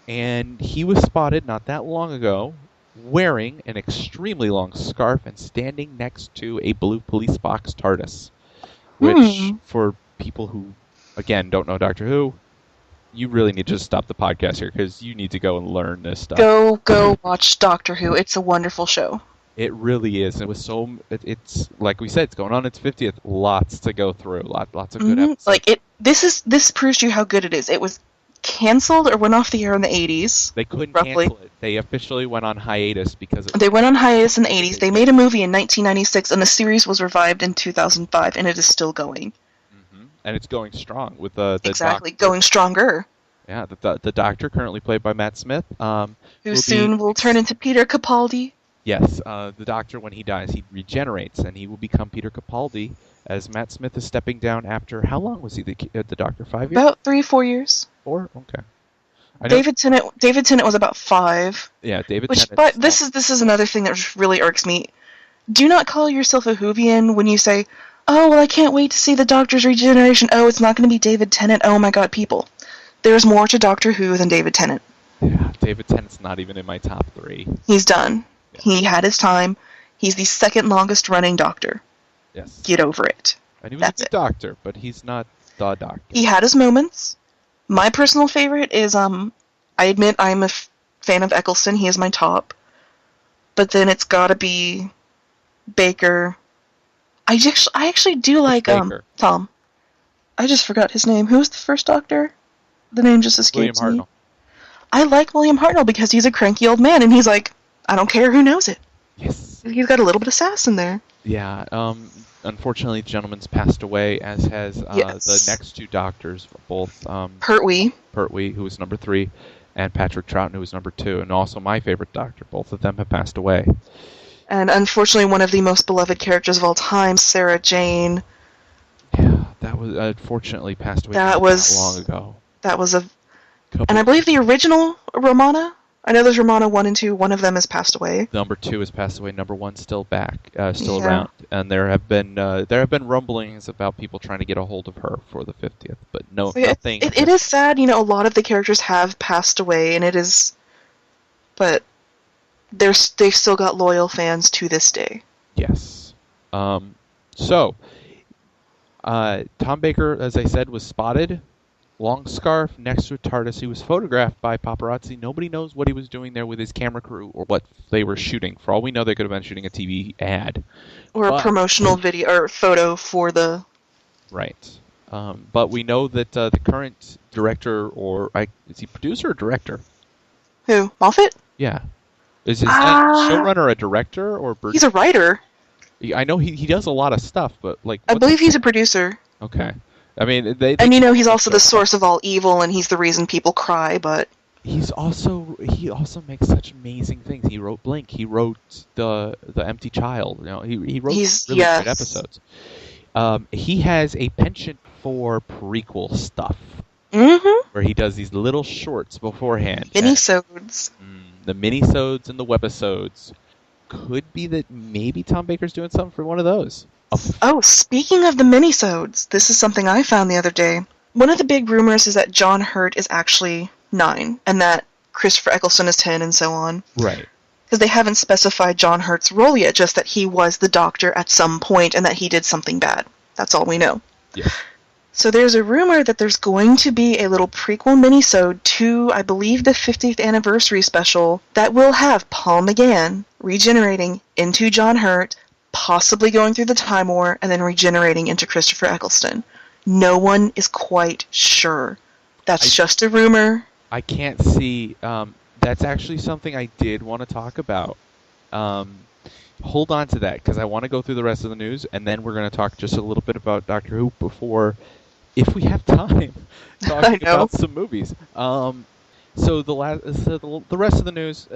And he was spotted not that long ago wearing an extremely long scarf and standing next to a blue police box TARDIS. Which, for people who, again, don't know Doctor Who, you really need to just stop the podcast here because you need to go and learn this stuff. Go watch Doctor Who. It's a wonderful show. It really is. It was it's like we said, it's going on its 50th. Lots to go through. Lots of good episodes. Like this proves to you how good it is. It was canceled or went off the air in the 80s. They couldn't roughly. cancel it. They officially went on hiatus because They went on hiatus in the 80s. They made a movie in 1996, and the series was revived in 2005, and it is still going. Mm-hmm. And it's going strong with the exactly doctor. Going stronger. Yeah, the doctor currently played by Matt Smith, who soon will turn into Peter Capaldi. Yes, the doctor, when he dies, he regenerates, and he will become Peter Capaldi, as Matt Smith is stepping down after... How long was he the doctor? 5 years? About 3-4 years. 4? Okay. David Tennant was about 5. Yeah, David Tennant. But this is another thing that really irks me. Do not call yourself a Whovian when you say, "Oh, well, I can't wait to see the Doctor's regeneration. Oh, it's not going to be David Tennant. Oh my God, people! There's more to Doctor Who than David Tennant." Yeah, David Tennant's not even in my top 3. He's done. Yeah. He had his time. He's the second longest running Doctor. Yes. Get over it. And he was a good doctor, but he's not the Doctor. He had his moments. My personal favorite is, I admit I'm a fan of Eccleston. He is my top. But then it's gotta be Baker. I actually do like, Tom. I just forgot his name. Who was the first Doctor? The name just escapes William me. Hartnell. I like William Hartnell because he's a cranky old man, and he's like, I don't care who knows it. Yes. He's got a little bit of sass in there. Yeah, unfortunately, the gentleman's passed away, as has the next 2 doctors, both Pertwee, who was number 3, and Patrick Troughton, who was number 2, and also my favorite doctor. Both of them have passed away. And unfortunately, one of the most beloved characters of all time, Sarah Jane. Yeah, that was unfortunately passed away not long ago. That was and I believe the original Romana. I know there's Romana 1 and 2. One of them has passed away. Number 2 has passed away. Number 1's still around. And there have been rumblings about people trying to get a hold of her for the 50th, but nothing. It is sad, a lot of the characters have passed away, and it is, but they've still got loyal fans to this day. Yes. So, Tom Baker, as I said, was spotted. Long scarf next to a TARDIS. He was photographed by paparazzi. Nobody knows what he was doing there with his camera crew or what they were shooting. For all we know, they could have been shooting a TV ad. Or a promotional video or photo for the... Right. But we know that the current director, is he producer or director? Who? Moffat? Yeah. Is his showrunner a director or... He's a writer. I know he does a lot of stuff, but like... I believe he's a producer. Okay. I mean, and he's also the source of all evil, and he's the reason people cry. But he also makes such amazing things. He wrote Blink. He wrote the Empty Child. He wrote really good episodes. He has a penchant for prequel stuff, where he does these little shorts beforehand. Minisodes. The minisodes and the webisodes. Could be that maybe Tom Baker's doing something for one of those. Oh, speaking of the minisodes, this is something I found the other day. One of the big rumors is that John Hurt is actually 9, and that Christopher Eccleston is 10, and so on. Right. Because they haven't specified John Hurt's role yet, just that he was the Doctor at some point, and that he did something bad. That's all we know. Yes. So there's a rumor that there's going to be a little prequel minisode to, I believe, the 50th anniversary special that will have Paul McGann regenerating into John Hurt, possibly going through the Time War, and then regenerating into Christopher Eccleston. No one is quite sure. That's just a rumor. I can't see... that's actually something I did want to talk about. Hold on to that, because I want to go through the rest of the news, and then we're going to talk just a little bit about Doctor Who before, if we have time, talking about some movies. So the rest of the news,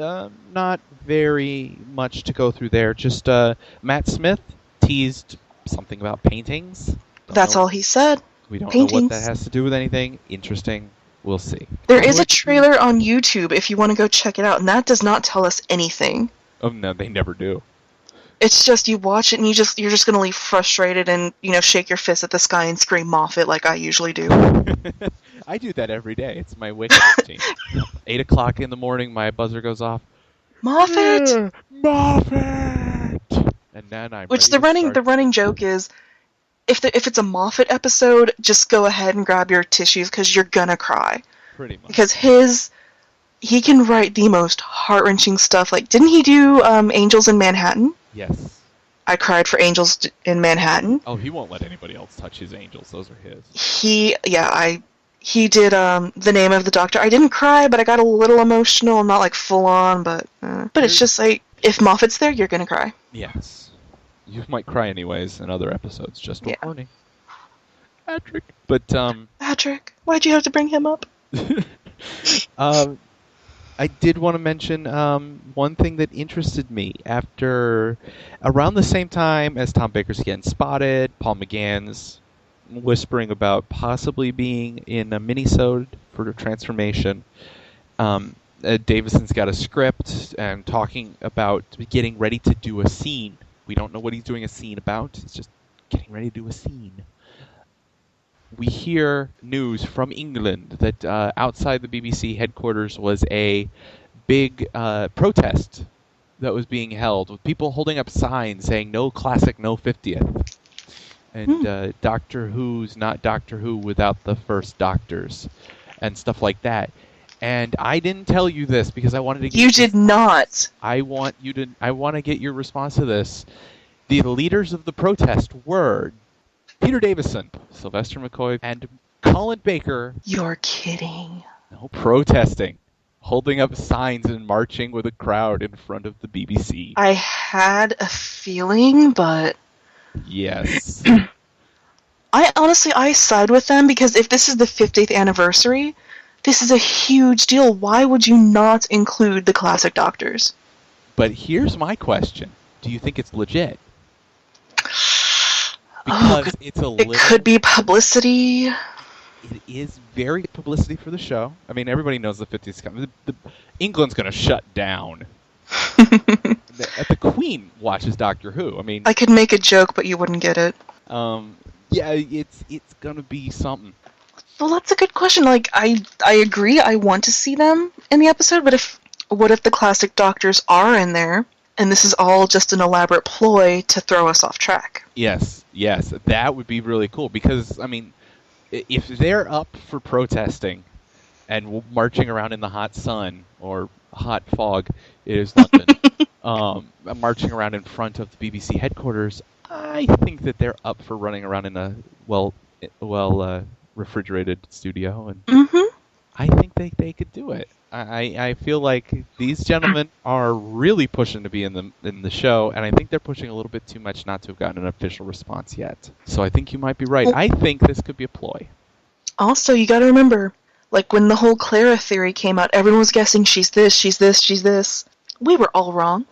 not very much to go through there. Just Matt Smith teased something about paintings. That's all he said. We don't know what that has to do with anything. Interesting. We'll see. There is a trailer on YouTube if you want to go check it out, and that does not tell us anything. Oh no, they never do. It's just you watch it and you're just gonna leave frustrated and shake your fist at the sky and scream Moffat like I usually do. I do that every day. It's my wake-up routine. 8 o'clock in the morning, my buzzer goes off. Moffat! Moffat! And then I'm Which the running joke is, if it's a Moffat episode, just go ahead and grab your tissues because you're gonna cry. Pretty much. Because his he can write the most heart-wrenching stuff. Like, didn't he do Angels in Manhattan? Yes. I cried for Angels in Manhattan. Oh, he won't let anybody else touch his angels. Those are his. He did The Name of the Doctor. I didn't cry, but I got a little emotional. I'm not like full on, but it's just like, if Moffat's there, you're gonna cry. Yes. You might cry anyways in other episodes, just a warning. Patrick. But, Patrick, why'd you have to bring him up? I did want to mention one thing that interested me. After around the same time as Tom Baker's getting spotted, Paul McGann's whispering about possibly being in a minisode for the transformation. Davison's got a script and talking about getting ready to do a scene. We don't know what he's doing a scene about. It's just getting ready to do a scene. We hear news from England that outside the BBC headquarters was a big protest that was being held with people holding up signs saying "No classic, no 50th," and Doctor Who's not Doctor Who without the first Doctors, and stuff like that. And I didn't tell you this because I wanted to get You did not. I want to get your response to this. The leaders of the protest were Peter Davison, Sylvester McCoy, and Colin Baker. You're kidding. No, protesting, holding up signs and marching with a crowd in front of the BBC. I had a feeling, but Yes. I side with them because if this is the 50th anniversary, this is a huge deal. Why would you not include the classic Doctors? But here's my question. Do you think it's legit? Because it's a little... It could be publicity. It is very publicity for the show. I mean, everybody knows the 50th is coming. England's going to shut down. The Queen watches Doctor Who. I mean... I could make a joke, but you wouldn't get it. Yeah, it's going to be something. Well, that's a good question. Like, I agree. I want to see them in the episode, but what if the classic Doctors are in there, and this is all just an elaborate ploy to throw us off track? Yes, that would be really cool because, I mean, if they're up for protesting and marching around in the hot sun or hot fog, it is London, marching around in front of the BBC headquarters, I think that they're up for running around in a well refrigerated studio, and I think they could do it. I feel like these gentlemen are really pushing to be in the show, and I think they're pushing a little bit too much not to have gotten an official response yet. So I think you might be right. I think this could be a ploy. Also, you got to remember, like when the whole Clara theory came out, everyone was guessing she's this, she's this, she's this. We were all wrong.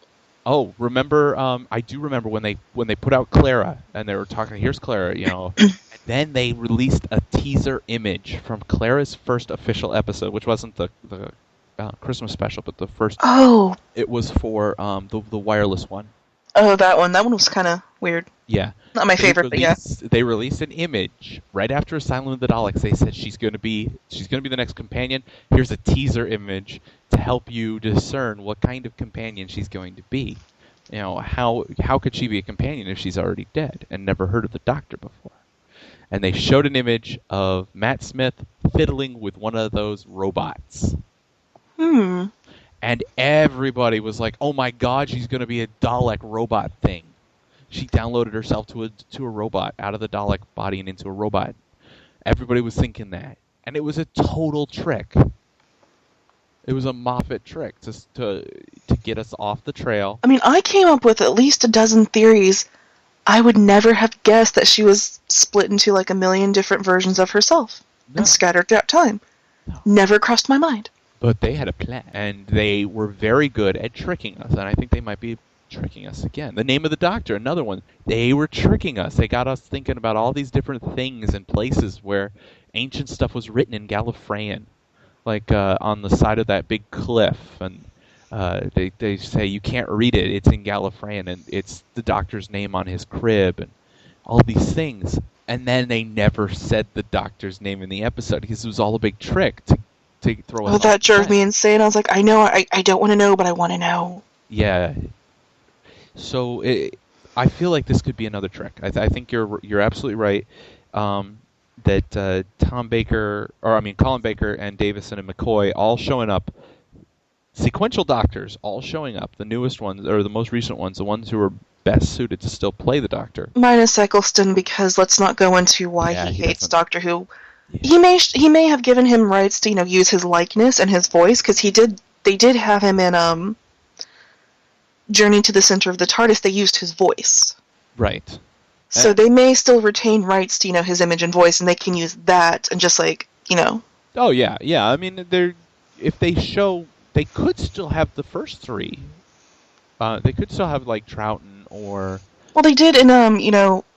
Oh, remember? I do remember when they put out Clara and they were talking. Here's Clara, and then they released a teaser image from Clara's first official episode, which wasn't the Christmas special, but the first. Oh. It was for the wireless one. Oh, that one. That one was kind of weird. Yeah. Not my favorite, but yeah. They released an image right after Asylum of the Daleks. They said she's going to be the next companion. Here's a teaser image to help you discern what kind of companion she's going to be. How could she be a companion if she's already dead and never heard of the Doctor before? And they showed an image of Matt Smith fiddling with one of those robots. And everybody was like, "Oh my God, she's going to be a Dalek robot thing." She downloaded herself to a robot out of the Dalek body and into a robot. Everybody was thinking that, and it was a total trick. It was a Moffat trick to get us off the trail. I mean, I came up with at least a dozen theories. I would never have guessed that she was split into like a million different versions of herself and scattered throughout time. No. Never crossed my mind. But they had a plan, and they were very good at tricking us, and I think they might be tricking us again. The Name of the Doctor, another one. They were tricking us. They got us thinking about all these different things and places where ancient stuff was written in Gallifreyan, like on the side of that big cliff, and they say you can't read it. It's in Gallifreyan, and it's the Doctor's name on his crib, and all these things. And then they never said the Doctor's name in the episode because it was all a big trick to throw us off. That drove me insane. I was like, I know, I don't want to know, but I want to know. Yeah. So I feel like this could be another trick. I think you're absolutely right that Colin Baker and Davison and McCoy all showing up sequential doctors all showing up, the newest ones, or the most recent ones, the ones who are best suited to still play the Doctor. Minus Eccleston, because let's not go into why he hates doesn't. Doctor Who. Yeah. He may have given him rights to use his likeness and his voice, because they did have him in Journey to the Center of the TARDIS. They used his voice. Right. So they may still retain rights to his image and voice, and they can use that and just Oh yeah. I mean, if they show, they could still have the first three. They could still have like Troughton or. Well, they did in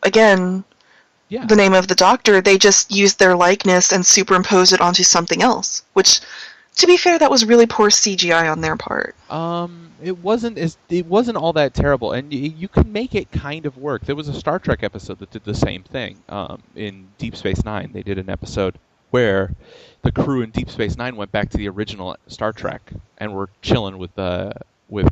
again. Yeah. The name of the Doctor. They just used their likeness and superimposed it onto something else. Which, to be fair, that was really poor CGI on their part. It wasn't all that terrible, and you can make it kind of work. There was a Star Trek episode that did the same thing. In Deep Space Nine, they did an episode where the crew in Deep Space Nine went back to the original Star Trek and were chilling with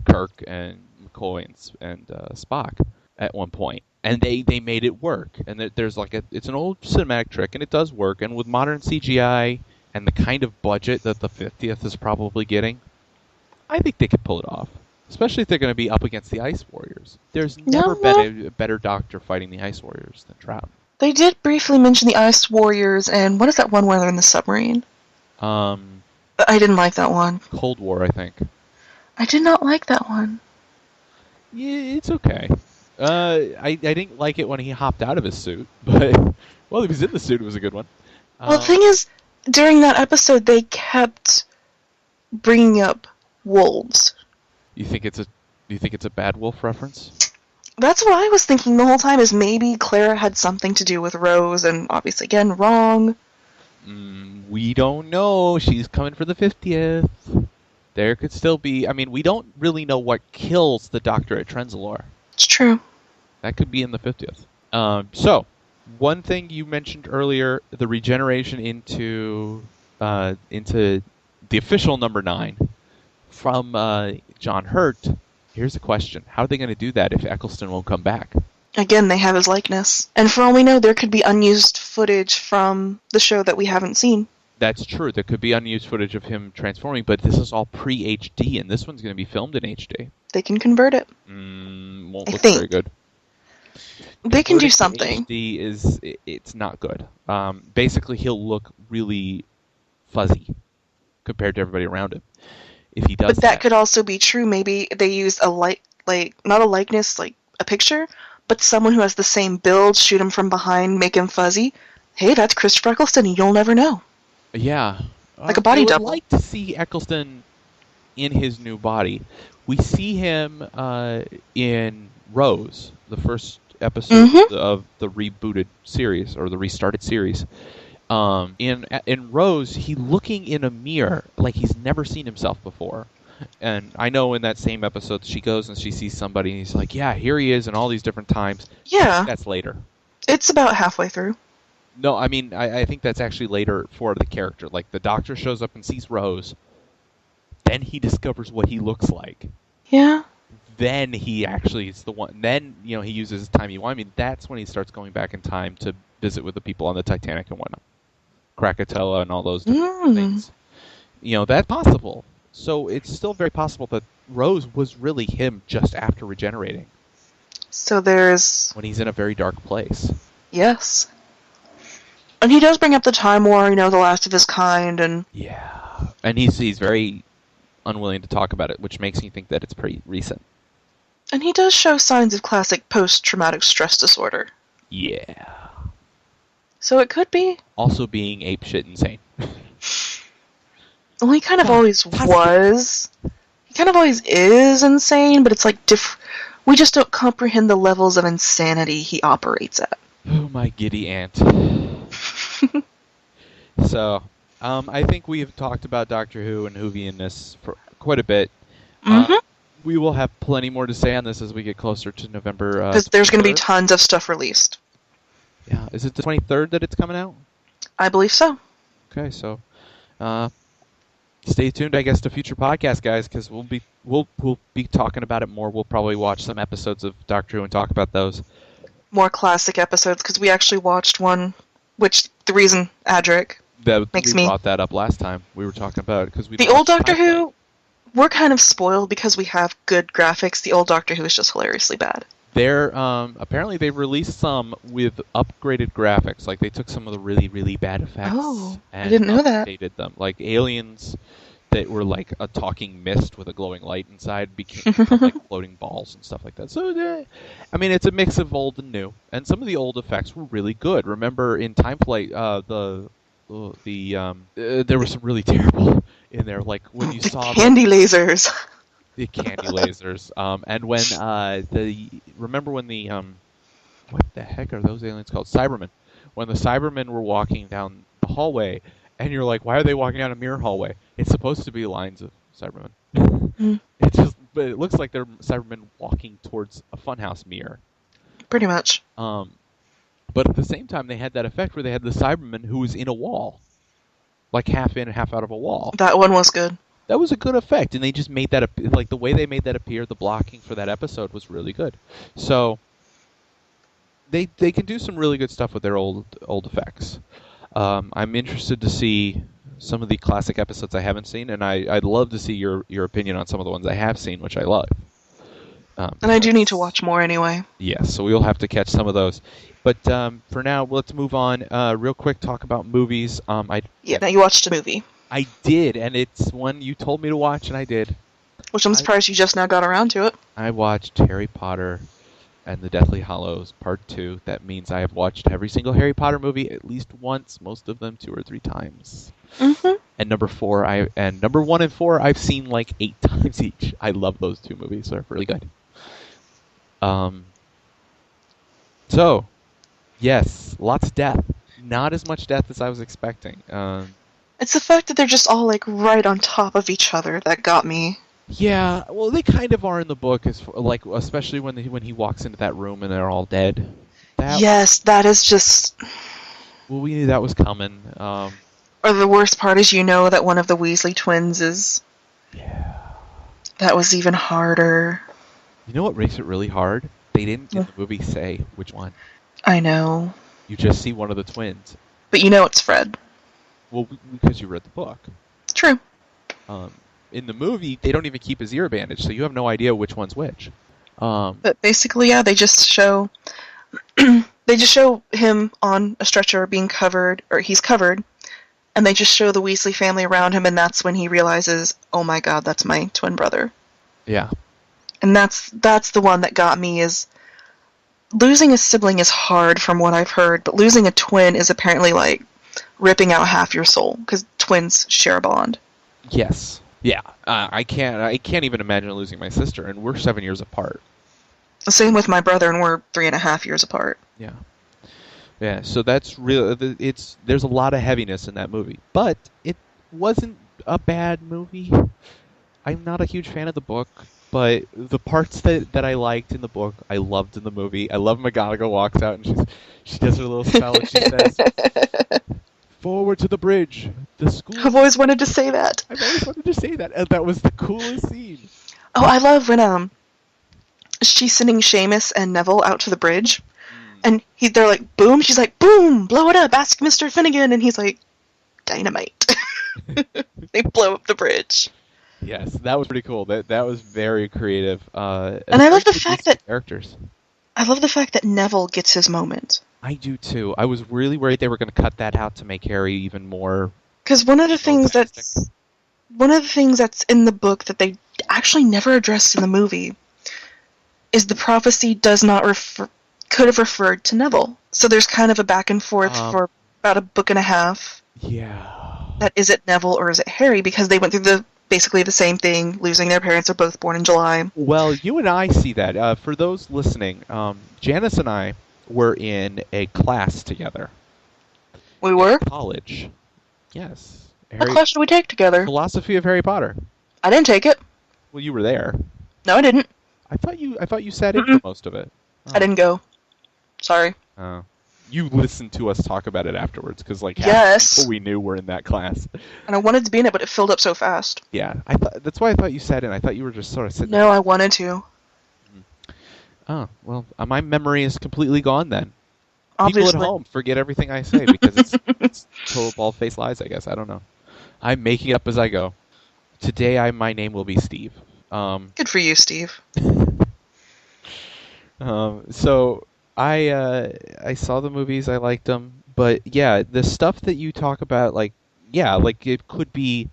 Kirk and McCoy and Spock at one point, and they made it work. And there's it's an old cinematic trick, and it does work. And with modern CGI and the kind of budget that the 50th is probably getting, I think they could pull it off. Especially if they're going to be up against the Ice Warriors. There's never been a better Doctor fighting the Ice Warriors than Troughton. They did briefly mention the Ice Warriors, and what is that one where they're in the submarine? I didn't like that one. Cold War, I think. I did not like that one. Yeah, it's okay. I didn't like it when he hopped out of his suit, but well, he was in the suit. It was a good one. Well, the thing is, during that episode, they kept bringing up wolves. You think it's a Bad Wolf reference? That's what I was thinking the whole time, is maybe Clara had something to do with Rose, and obviously, again, wrong. We don't know. She's coming for the 50th. There could still be... I mean, we don't really know what kills the Doctor at Trenzalore. It's true. That could be in the 50th. So, one thing you mentioned earlier, the regeneration into the official number 9 from John Hurt. Here's a question. How are they going to do that if Eccleston won't come back? Again, they have his likeness. And for all we know, there could be unused footage from the show that we haven't seen. That's true. There could be unused footage of him transforming, but this is all pre-HD, and this one's going to be filmed in HD. They can convert it. Won't I look think. very good. They can do something. HD it's not good. Basically, he'll look really fuzzy compared to everybody around him. If he does but that could also be true. Maybe they use not a likeness, like a picture, but someone who has the same build, shoot him from behind, make him fuzzy. Hey, that's Christopher Eccleston, and you'll never know. Yeah. Like a body double. I would like to see Eccleston in his new body. We see him in Rose, the first episode of the rebooted series, or the restarted series. In Rose, he's looking in a mirror like he's never seen himself before. And I know in that same episode, she goes and she sees somebody, and he's like, yeah, here he is in all these different times. Yeah. That's later. It's about halfway through. No, I mean, I think that's actually later for the character. Like, the Doctor shows up and sees Rose. Then he discovers what he looks like. Yeah. Then he actually is the one. Then, he uses his timey-wimey. I mean, that's when he starts going back in time to visit with the people on the Titanic and whatnot. Krakatoa and all those different things. That's possible. So it's still very possible that Rose was really him just after regenerating. So there's... when he's in a very dark place. Yes. And he does bring up the Time War, the last of his kind, and... Yeah. And he's very unwilling to talk about it, which makes me think that it's pretty recent. And he does show signs of classic post-traumatic stress disorder. Yeah. So it could be. Also being apeshit insane. Well, he kind of always was. He kind of always is insane, but it's like we just don't comprehend the levels of insanity he operates at. Oh, my giddy aunt. So, I think we have talked about Doctor Who and Whovianness for quite a bit. We will have plenty more to say on this as we get closer to November. Because there's going to be tons of stuff released. Yeah, is it the 23rd that it's coming out? I believe so. Okay, so stay tuned, I guess, to future podcasts, guys, because we'll be talking about it more. We'll probably watch some episodes of Doctor Who and talk about those. More classic episodes, because we actually watched one, which the reason Adric makes me brought that up last time. We were talking about it because the old Doctor Who. we're kind of spoiled because we have good graphics. The old Doctor Who is just hilariously bad. They're apparently they've released some with upgraded graphics. Like they took some of the really, really bad effects I and didn't know that. updated them. Like aliens that were like a talking mist with a glowing light inside became like floating balls and stuff like that. So, I mean, it's a mix of old and new. And some of the old effects were really good. Remember in Time Flight, there were some really terrible in there. Like when you saw candy lasers. The candy lasers. And when remember when the what the heck are those aliens called? Cybermen. When the Cybermen were walking down the hallway. And you're like, why are they walking down a mirror hallway? It's supposed to be lines of Cybermen. But it looks like they're Cybermen walking towards a funhouse mirror. Pretty much. But at the same time, they had that effect where they had the Cyberman who was in a wall, like half in and half out of a wall. That one was good. That was a good effect, and they just made that like the way they made that appear. The blocking for that episode was really good. So they can do some really good stuff with their old effects. I'm interested to see some of the classic episodes I haven't seen, and I'd love to see your opinion on some of the ones I have seen, which I love. And I do need to watch more anyway. Yes, so we'll have to catch some of those. But for now, let's move on. Real quick, talk about movies. Now you watched a movie. I did, and it's one you told me to watch, and I did. Which I'm surprised you just now got around to it. I watched Harry Potter and the Deathly Hallows Part 2. That means I have watched every single Harry Potter movie at least once, most of them 2 or 3 times. Mm-hmm. And number 1 and 4 I've seen like 8 times each. I love those 2 movies. They're really good. So, yes, lots of death. Not as much death as I was expecting. It's the fact that they're just all like right on top of each other that got me. Yeah, well, they kind of are in the book, like especially when he walks into that room and they're all dead. That is just. Well, we knew that was coming. Or the worst part is, that one of the Weasley twins is. Yeah. That was even harder. You know what makes it really hard? They didn't in the movie say which one. I know. You just see one of the twins. But it's Fred. Well, because you read the book. True. In the movie, they don't even keep his ear bandaged, so you have no idea which one's which. But basically, they just show him on a stretcher being covered, or he's covered, and they just show the Weasley family around him, and that's when he realizes, oh my god, that's my twin brother. Yeah. And that's the one that got me, is losing a sibling is hard from what I've heard, but losing a twin is apparently like ripping out half your soul, because twins share a bond. Yes. Yeah, I can't even imagine losing my sister, and we're 7 years apart. Same with my brother, and we're 3.5 years apart. Yeah. Yeah, so that's real. There's a lot of heaviness in that movie, but it wasn't a bad movie. I'm not a huge fan of the book, but the parts that I liked in the book, I loved in the movie. I love McGonagall walks out and she does her little spell and she says, "Forward to the bridge. The school." I've always wanted to say that. I've always wanted to say that, and that was the coolest scene. Oh, I love when she's sending Seamus and Neville out to the bridge, and they're like, boom. She's like, boom, blow it up. Ask Mr. Finnegan, and he's like, dynamite. They blow up the bridge. Yes, that was pretty cool. That was very creative. And I love the fact that characters. I love the fact that Neville gets his moment. I do too. I was really worried they were going to cut that out to make Harry even more. Because one of the things that's in the book that they actually never addressed in the movie is the prophecy could have referred to Neville. So there's kind of a back and forth for about a book and a half. Yeah. That is it Neville or is it Harry? Because they went through basically the same thing, losing their parents. Are both born in July. Well, you and I see that. For those listening, Janice and I were in a class together. We were? College. Yes. What class did we take together? Philosophy of Harry Potter. I didn't take it. Well, you were there. No, I didn't. I thought you sat in for most of it. Oh. I didn't go. Sorry. Oh. You listened to us talk about it afterwards, because half the people we knew were in that class. And I wanted to be in it, but it filled up so fast. Yeah, that's why I thought you sat in. I thought you were just sort of sitting there. No, I wanted to. Oh, well, my memory is completely gone then. Obviously. People at home forget everything I say, because it's total bald-faced lies, I guess. I don't know. I'm making it up as I go. Today, my name will be Steve. Good for you, Steve. So I saw the movies, I liked them, but yeah, the stuff that you talk about, like it could be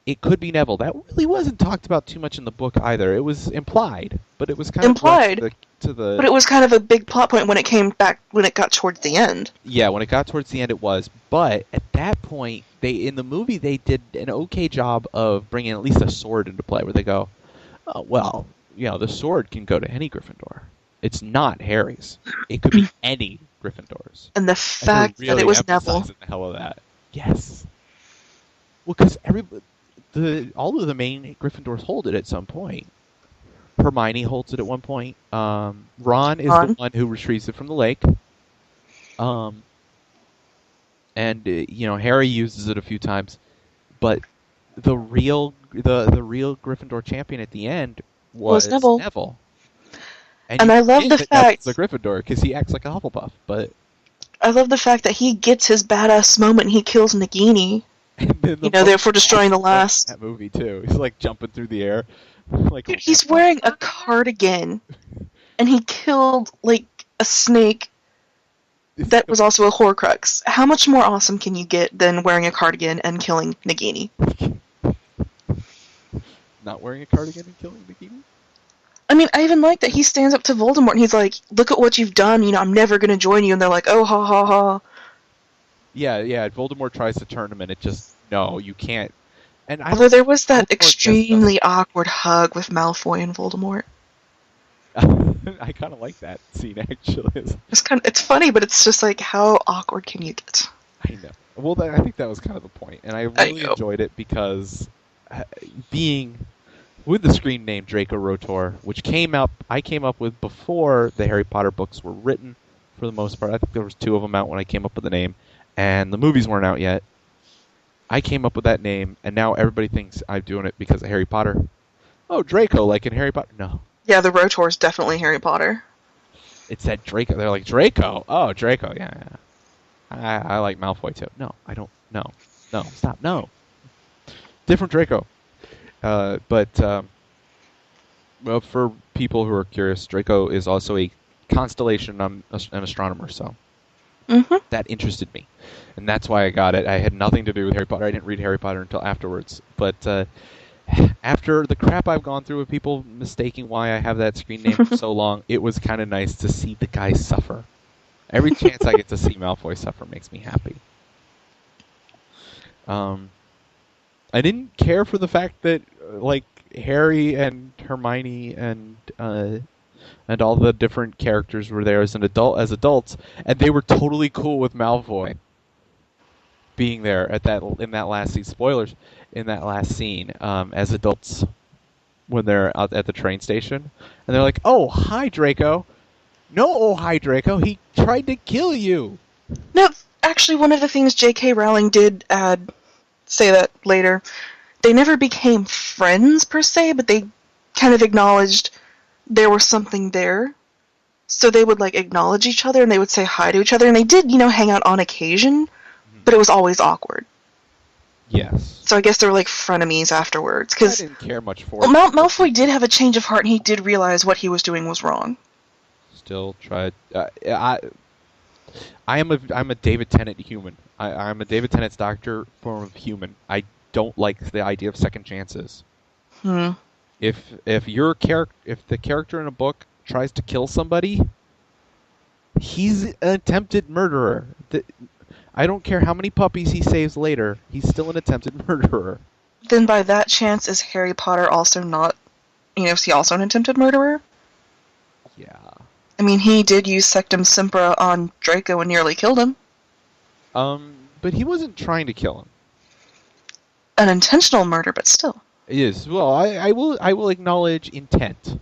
Neville. That really wasn't talked about too much in the book either. It was implied, but it was kind of left Implied, to the. but it was kind of a big plot point when it got towards the end. Yeah, when it got towards the end, it was. But at that point, in the movie they did an okay job of bringing at least a sword into play, where they go, oh, well, the sword can go to any Gryffindor. It's not Harry's. It could be any Gryffindor's. And the fact that it was Neville. The hell of that. Yes. Well, because all of the main Gryffindors hold it at some point. Hermione holds it at one point. Ron is the one who retrieves it from the lake. And Harry uses it a few times, but the real Gryffindor champion at the end was Neville. And I love the fact the Gryffindor because he acts like a Hufflepuff. But I love the fact that he gets his badass moment and he kills Nagini. Therefore destroying the last. That movie too. He's like jumping through the air. Like dude, he's wearing a cardigan, and he killed like a snake that was also a Horcrux. How much more awesome can you get than wearing a cardigan and killing Nagini? Not wearing a cardigan and killing Nagini? I mean, I even like that he stands up to Voldemort and he's like, look at what you've done, I'm never going to join you. And they're like, oh, ha, ha, ha. Yeah, Voldemort tries to turn him and it just, no, you can't. And although there was that extremely awkward hug with Malfoy and Voldemort. I kind of like that scene, actually. It's funny, but it's just like, how awkward can you get? I know. Well, I think that was kind of the point. And I really enjoyed it because being with the screen name Draco Rotor, which I came up with before the Harry Potter books were written, for the most part. I think there was 2 of them out when I came up with the name, and the movies weren't out yet. I came up with that name, and now everybody thinks I'm doing it because of Harry Potter. Oh, Draco, like in Harry Potter? No. Yeah, the Rotor is definitely Harry Potter. It said Draco. They're like, Draco. Oh, Draco, yeah. I like Malfoy, too. No, I don't. No, stop. No. Different Draco. But for people who are curious, Draco is also a constellation. I'm an astronomer, so that interested me. And that's why I got it. I had nothing to do with Harry Potter. I didn't read Harry Potter until afterwards. But after the crap I've gone through with people mistaking why I have that screen name for so long, it was kind of nice to see the guy suffer. Every chance I get to see Malfoy suffer makes me happy. I didn't care for the fact that like Harry and Hermione and all the different characters were there as adults, and they were totally cool with Malfoy being there in that last scene. Spoilers in that last scene as adults when they're out at the train station, and they're like, "Oh, hi, Draco." No, oh, hi, Draco. He tried to kill you. No, actually, one of the things J.K. Rowling did say that later. They never became friends, per se, but they kind of acknowledged there was something there. So they would, like, acknowledge each other, and they would say hi to each other, and they did, hang out on occasion, but it was always awkward. Yes. So I guess they were, like, frenemies afterwards. Cause, I didn't care much for it. Malfoy did have a change of heart, and he did realize what he was doing was wrong. Still tried. I'm a David Tennant human. I'm a David Tennant's doctor form of human. I don't like the idea of second chances. If the character in a book tries to kill somebody, he's an attempted murderer. I don't care how many puppies he saves later, he's still an attempted murderer. Then by that chance, is Harry Potter also not, is he also an attempted murderer? Yeah. I mean, he did use Sectum Sempra on Draco and nearly killed him. But he wasn't trying to kill him. An intentional murder, but still. Yes. Well, I will acknowledge intent.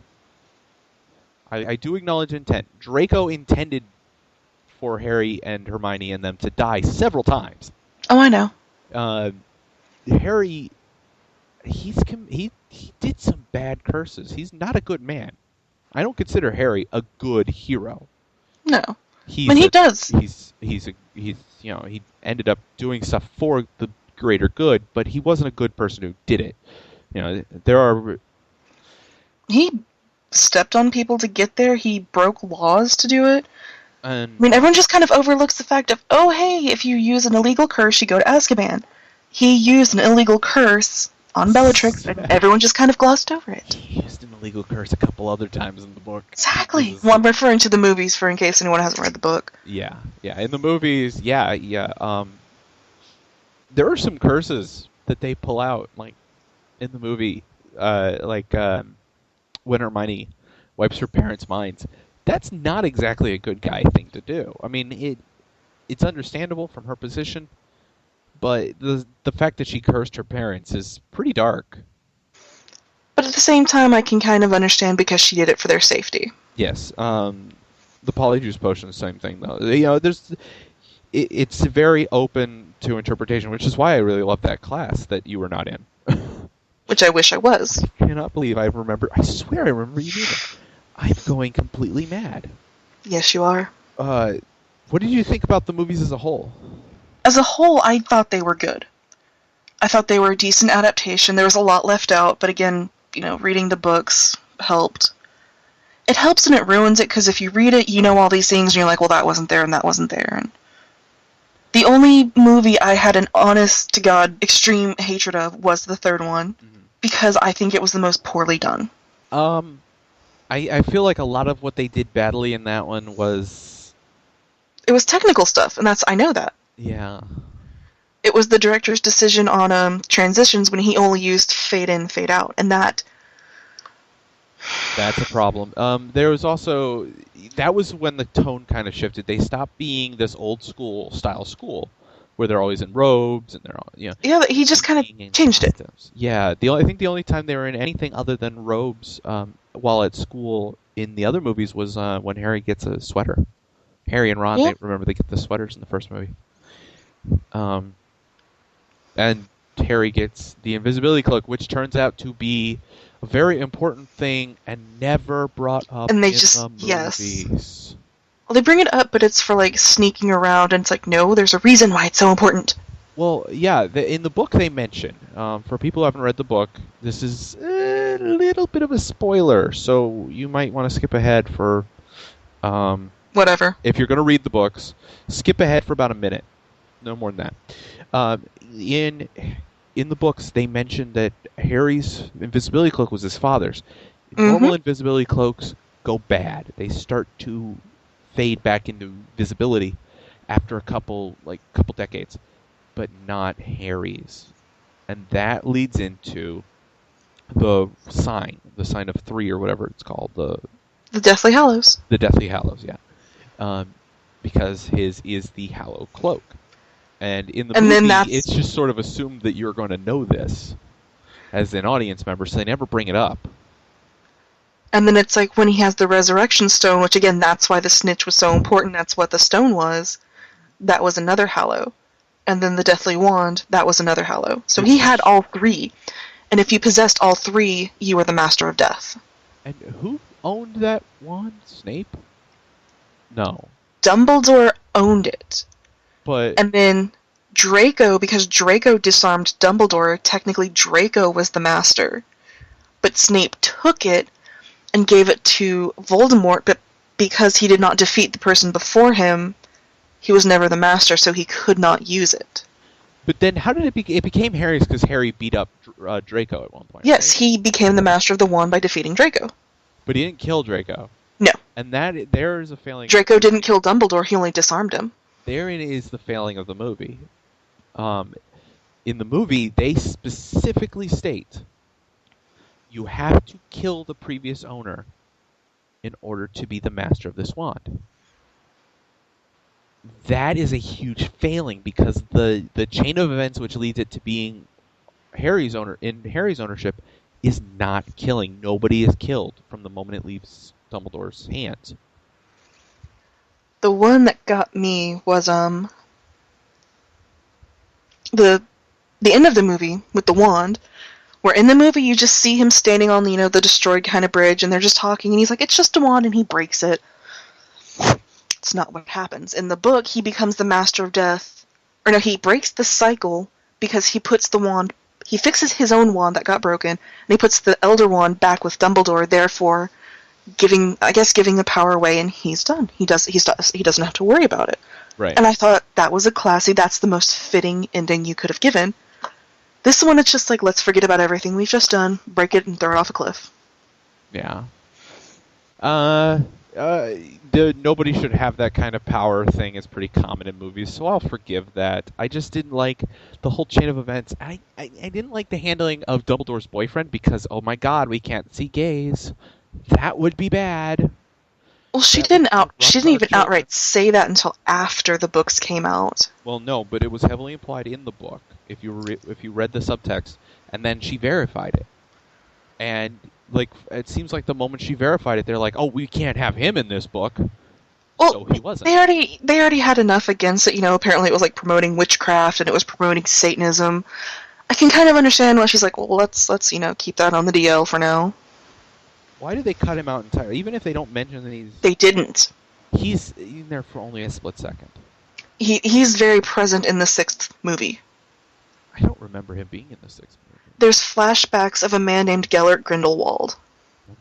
I do acknowledge intent. Draco intended for Harry and Hermione and them to die several times. Oh, I know. Harry, he did some bad curses. He's not a good man. I don't consider Harry a good hero. No. He does. He ended up doing stuff for the greater good, but he wasn't a good person who did it. There are... He stepped on people to get there. He broke laws to do it. And, I mean, everyone just kind of overlooks the fact of, oh, hey, if you use an illegal curse, you go to Azkaban. He used an illegal curse on Bellatrix, and everyone just kind of glossed over it. He used an illegal curse a couple other times in the book. Exactly. Well, I'm referring to the movies in case anyone hasn't read the book. Yeah. In the movies, there are some curses that they pull out, like, in the movie, when Hermione wipes her parents' minds. That's not exactly a good guy thing to do. I mean, it's understandable from her position, but the fact that she cursed her parents is pretty dark. But at the same time, I can kind of understand because she did it for their safety. Yes. The Polyjuice Potion is the same thing, though. It's very open to interpretation, which is why I really love that class that you were not in. Which I wish I was. I cannot believe I swear I remember you doing it. I'm going completely mad. Yes, you are. What did you think about the movies as a whole? As a whole, I thought they were good. I thought they were a decent adaptation. There was a lot left out, but again, reading the books helped. It helps and it ruins it, because if you read it, you know all these things, and you're like, well, that wasn't there, and that wasn't there. And the only movie I had an honest-to-God extreme hatred of was the third one, because I think it was the most poorly done. I feel like a lot of what they did badly in that one was... It was technical stuff, and I know that. Yeah. It was the director's decision on transitions when he only used fade in, fade out, and that's a problem. There was also... That was when the tone kind of shifted. They stopped being this old school style school, where they're always in robes and they're all, Yeah, he just kind of changed it. Yeah, I think the only time they were in anything other than robes while at school in the other movies was when Harry gets a sweater. Harry and Ron, they get the sweaters in the first movie. And Harry gets the invisibility cloak, which turns out to be a very important thing and never brought up in the movies. Yes. Well, they bring it up, but it's for, sneaking around, and it's like, no, there's a reason why it's so important. Well, yeah, in the book they mention, for people who haven't read the book, this is a little bit of a spoiler, so you might want to skip ahead for... Whatever. If you're going to read the books, skip ahead for about a minute. No more than that. In the books, they mentioned that Harry's invisibility cloak was his father's. Normal invisibility cloaks go bad. They start to fade back into visibility after a couple decades, but not Harry's. And that leads into the sign of 3 or whatever it's called, the Deathly Hallows. The Deathly Hallows, yeah. Because his is the Hallow Cloak. And in the movie, it's just sort of assumed that you're going to know this as an audience member, so they never bring it up. And then it's like when he has the Resurrection Stone, which again, that's why the snitch was so important, that's what the stone was. That was another Hallow. And then the Deathly Wand, that was another Hallow. So he had all 3. And if you possessed all 3, you were the Master of Death. And who owned that wand? Snape? No. Dumbledore owned it. And then Draco, because Draco disarmed Dumbledore, technically Draco was the master. But Snape took it and gave it to Voldemort, but because he did not defeat the person before him, he was never the master, so he could not use it. But then how did it became Harry's because Harry beat up Draco at one point? Yes, right? He became the master of the wand by defeating Draco. But he didn't kill Draco. No. And there is a failing. Draco didn't kill Dumbledore, he only disarmed him. Therein is the failing of the movie. In the movie, they specifically state you have to kill the previous owner in order to be the master of this wand. That is a huge failing because the chain of events which leads it to being Harry's ownership is not killing. Nobody is killed from the moment it leaves Dumbledore's hands. The one that got me was the end of the movie with the wand, where in the movie you just see him standing on the destroyed kind of bridge, and they're just talking, and he's like, it's just a wand, and he breaks it. It's not what happens. In the book, he becomes the Master of Death. Or no, he breaks the cycle because he puts the wand he fixes his own wand that got broken, and he puts the Elder Wand back with Dumbledore, therefore giving the power away, and he's done. He doesn't have to worry about it. Right. And I thought that was that's the most fitting ending you could have given. This one, it's just like, let's forget about everything we've just done, break it, and throw it off a cliff. Yeah. Nobody should have that kind of power thing is pretty common in movies, so I'll forgive that. I just didn't like the whole chain of events. I didn't like the handling of Dumbledore's boyfriend because, oh my god, we can't see gays. That would be bad. Well, she didn't even outright say that until after the books came out. Well, no, but it was heavily implied in the book if you read the subtext, and then she verified it. And like, it seems like the moment she verified it, they're like, "Oh, we can't have him in this book." Well, so he wasn't. They already had enough against it. Apparently it was like promoting witchcraft and it was promoting Satanism. I can kind of understand why she's like, well, let's keep that on the DL for now. Why did they cut him out entirely? Even if they don't mention that They didn't. He's in there for only a split second. He's very present in the 6th movie. I don't remember him being in the 6th movie. There's flashbacks of a man named Gellert Grindelwald.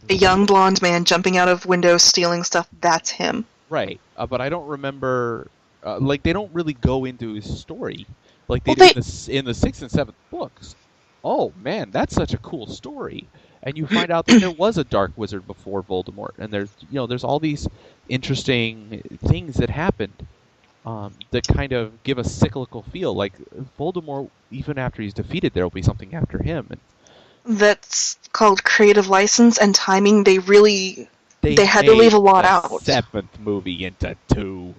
A young blonde man jumping out of windows stealing stuff. That's him. Right, but I don't remember... they don't really go into his story like they do in the 6th and 7th books. Oh, man, that's such a cool story. And you find out that there was a dark wizard before Voldemort, and there's all these interesting things that happened that kind of give a cyclical feel. Like Voldemort, even after he's defeated, there will be something after him. And that's called creative license and timing. They had to leave a lot out. 7th movie into 2.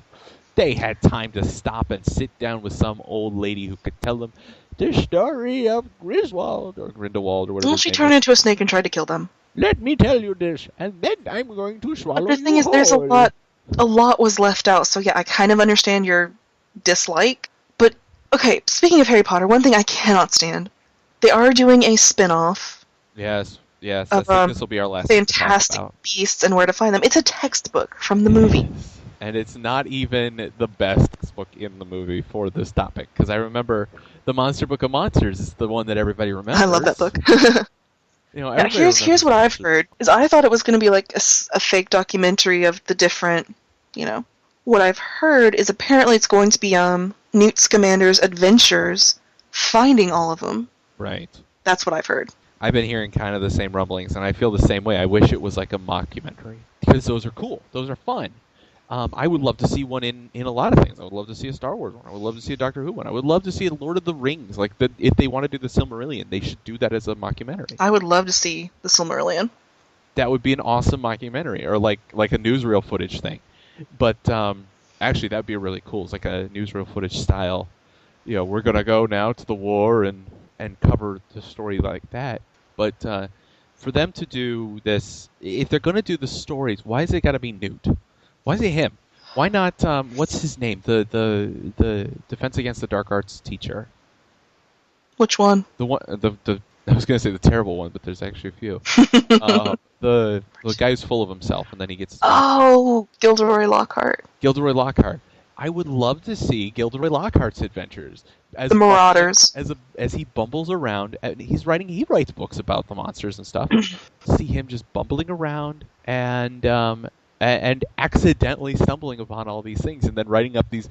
They had time to stop and sit down with some old lady who could tell them the story of Griswold or Grindelwald or whatever. Well, she turned into a snake and tried to kill them. Let me tell you this, and then I'm going to swallow you whole. But the thing is, there's a lot was left out, so yeah, I kind of understand your dislike. But, okay, speaking of Harry Potter, one thing I cannot stand. They are doing a spin-off. Yes, I think this will be our last Fantastic Beasts and Where to Find Them. It's a textbook from the movie. And it's not even the best book in the movie for this topic, because I remember the Monster Book of Monsters is the one that everybody remembers. I love that book. Here's what I've heard, is I thought it was going to be like a fake documentary of the different, What I've heard is apparently it's going to be Newt Scamander's adventures finding all of them. Right. That's what I've heard. I've been hearing kind of the same rumblings, and I feel the same way. I wish it was like a mockumentary, because those are cool. Those are fun. I would love to see one in a lot of things. I would love to see a Star Wars one. I would love to see a Doctor Who one. I would love to see a Lord of the Rings. If they want to do the Silmarillion, they should do that as a mockumentary. I would love to see the Silmarillion. That would be an awesome mockumentary, or like a newsreel footage thing. But actually, that would be really cool. It's like a newsreel footage style. We're gonna go now to the war and cover the story like that. But for them to do this, if they're gonna do the stories, why has it got to be Newt? Why is it him? Why not, what's his name? The Defense Against the Dark Arts teacher. Which one? The one, I was going to say the terrible one, but there's actually a few. The guy who's full of himself, and then he gets... Gilderoy Lockhart. Gilderoy Lockhart. I would love to see Gilderoy Lockhart's adventures. The Marauders. As he bumbles around, and he writes books about the monsters and stuff. See him just bumbling around, and accidentally stumbling upon all these things, and then writing up these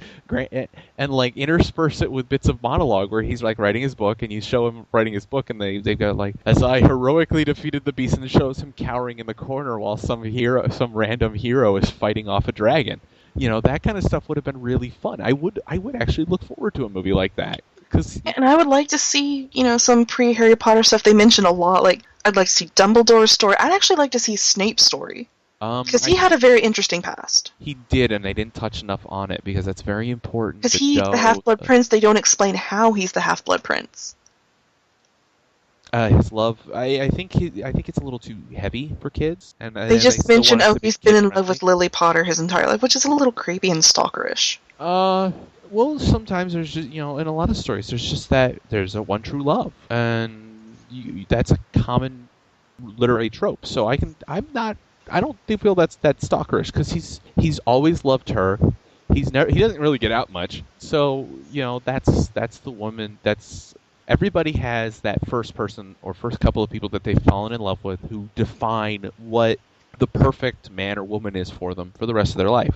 and like intersperse it with bits of monologue where he's like writing his book, and you show him writing his book, and they've got like, as I heroically defeated the beast, and it shows him cowering in the corner while some random hero is fighting off a dragon. That kind of stuff would have been really fun. I would actually look forward to a movie like that. And I would like to see, some pre-Harry Potter stuff. They mention a lot. Like, I'd like to see Dumbledore's story. I'd actually like to see Snape's story. Because he had a very interesting past. He did, and they didn't touch enough on it, because that's very important. Because he's the Half-Blood Prince, they don't explain how he's the Half-Blood Prince. His love, I think it's a little too heavy for kids. And they just mention, he's been in love with Lily Potter his entire life, which is a little creepy and stalkerish. Well, sometimes there's just, in a lot of stories, there's just there's a one true love, and that's a common literary trope. So I don't feel that's stalkerish, because he's always loved her. He doesn't really get out much. So, that's the woman everybody has that first person or first couple of people that they've fallen in love with who define what the perfect man or woman is for them for the rest of their life.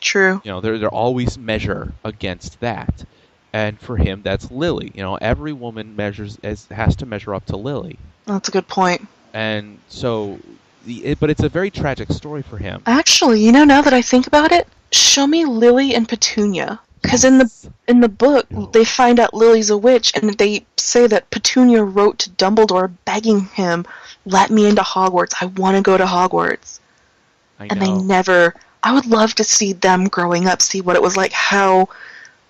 True. You know, they're always measure against that. And for him, that's Lily. You know, every woman has to measure up to Lily. That's a good point. And so, but it's a very tragic story for him. Actually, you know, now that I think about it, show me Lily and Petunia. Because in the book, they find out Lily's a witch, and they say that Petunia wrote to Dumbledore begging him, let me into Hogwarts. I want to go to Hogwarts. And they never... I would love to see them growing up, see what it was like, how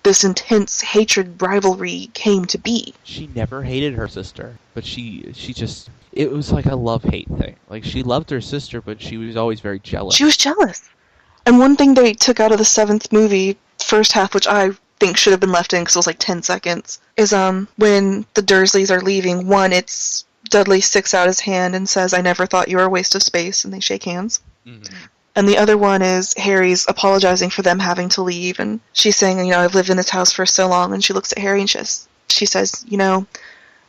this intense hatred, rivalry came to be. She never hated her sister, but she just... It was like a love-hate thing. Like, she loved her sister, but she was always very jealous. She was jealous. And one thing they took out of the 7th movie, first half, which I think should have been left in because it was like 10 seconds, is when the Dursleys are leaving, one, it's Dudley sticks out his hand and says, I never thought you were a waste of space, and they shake hands. Mm-hmm. And the other one is Harry's apologizing for them having to leave, and she's saying, you know, I've lived in this house for so long, and she looks at Harry and she says, you know,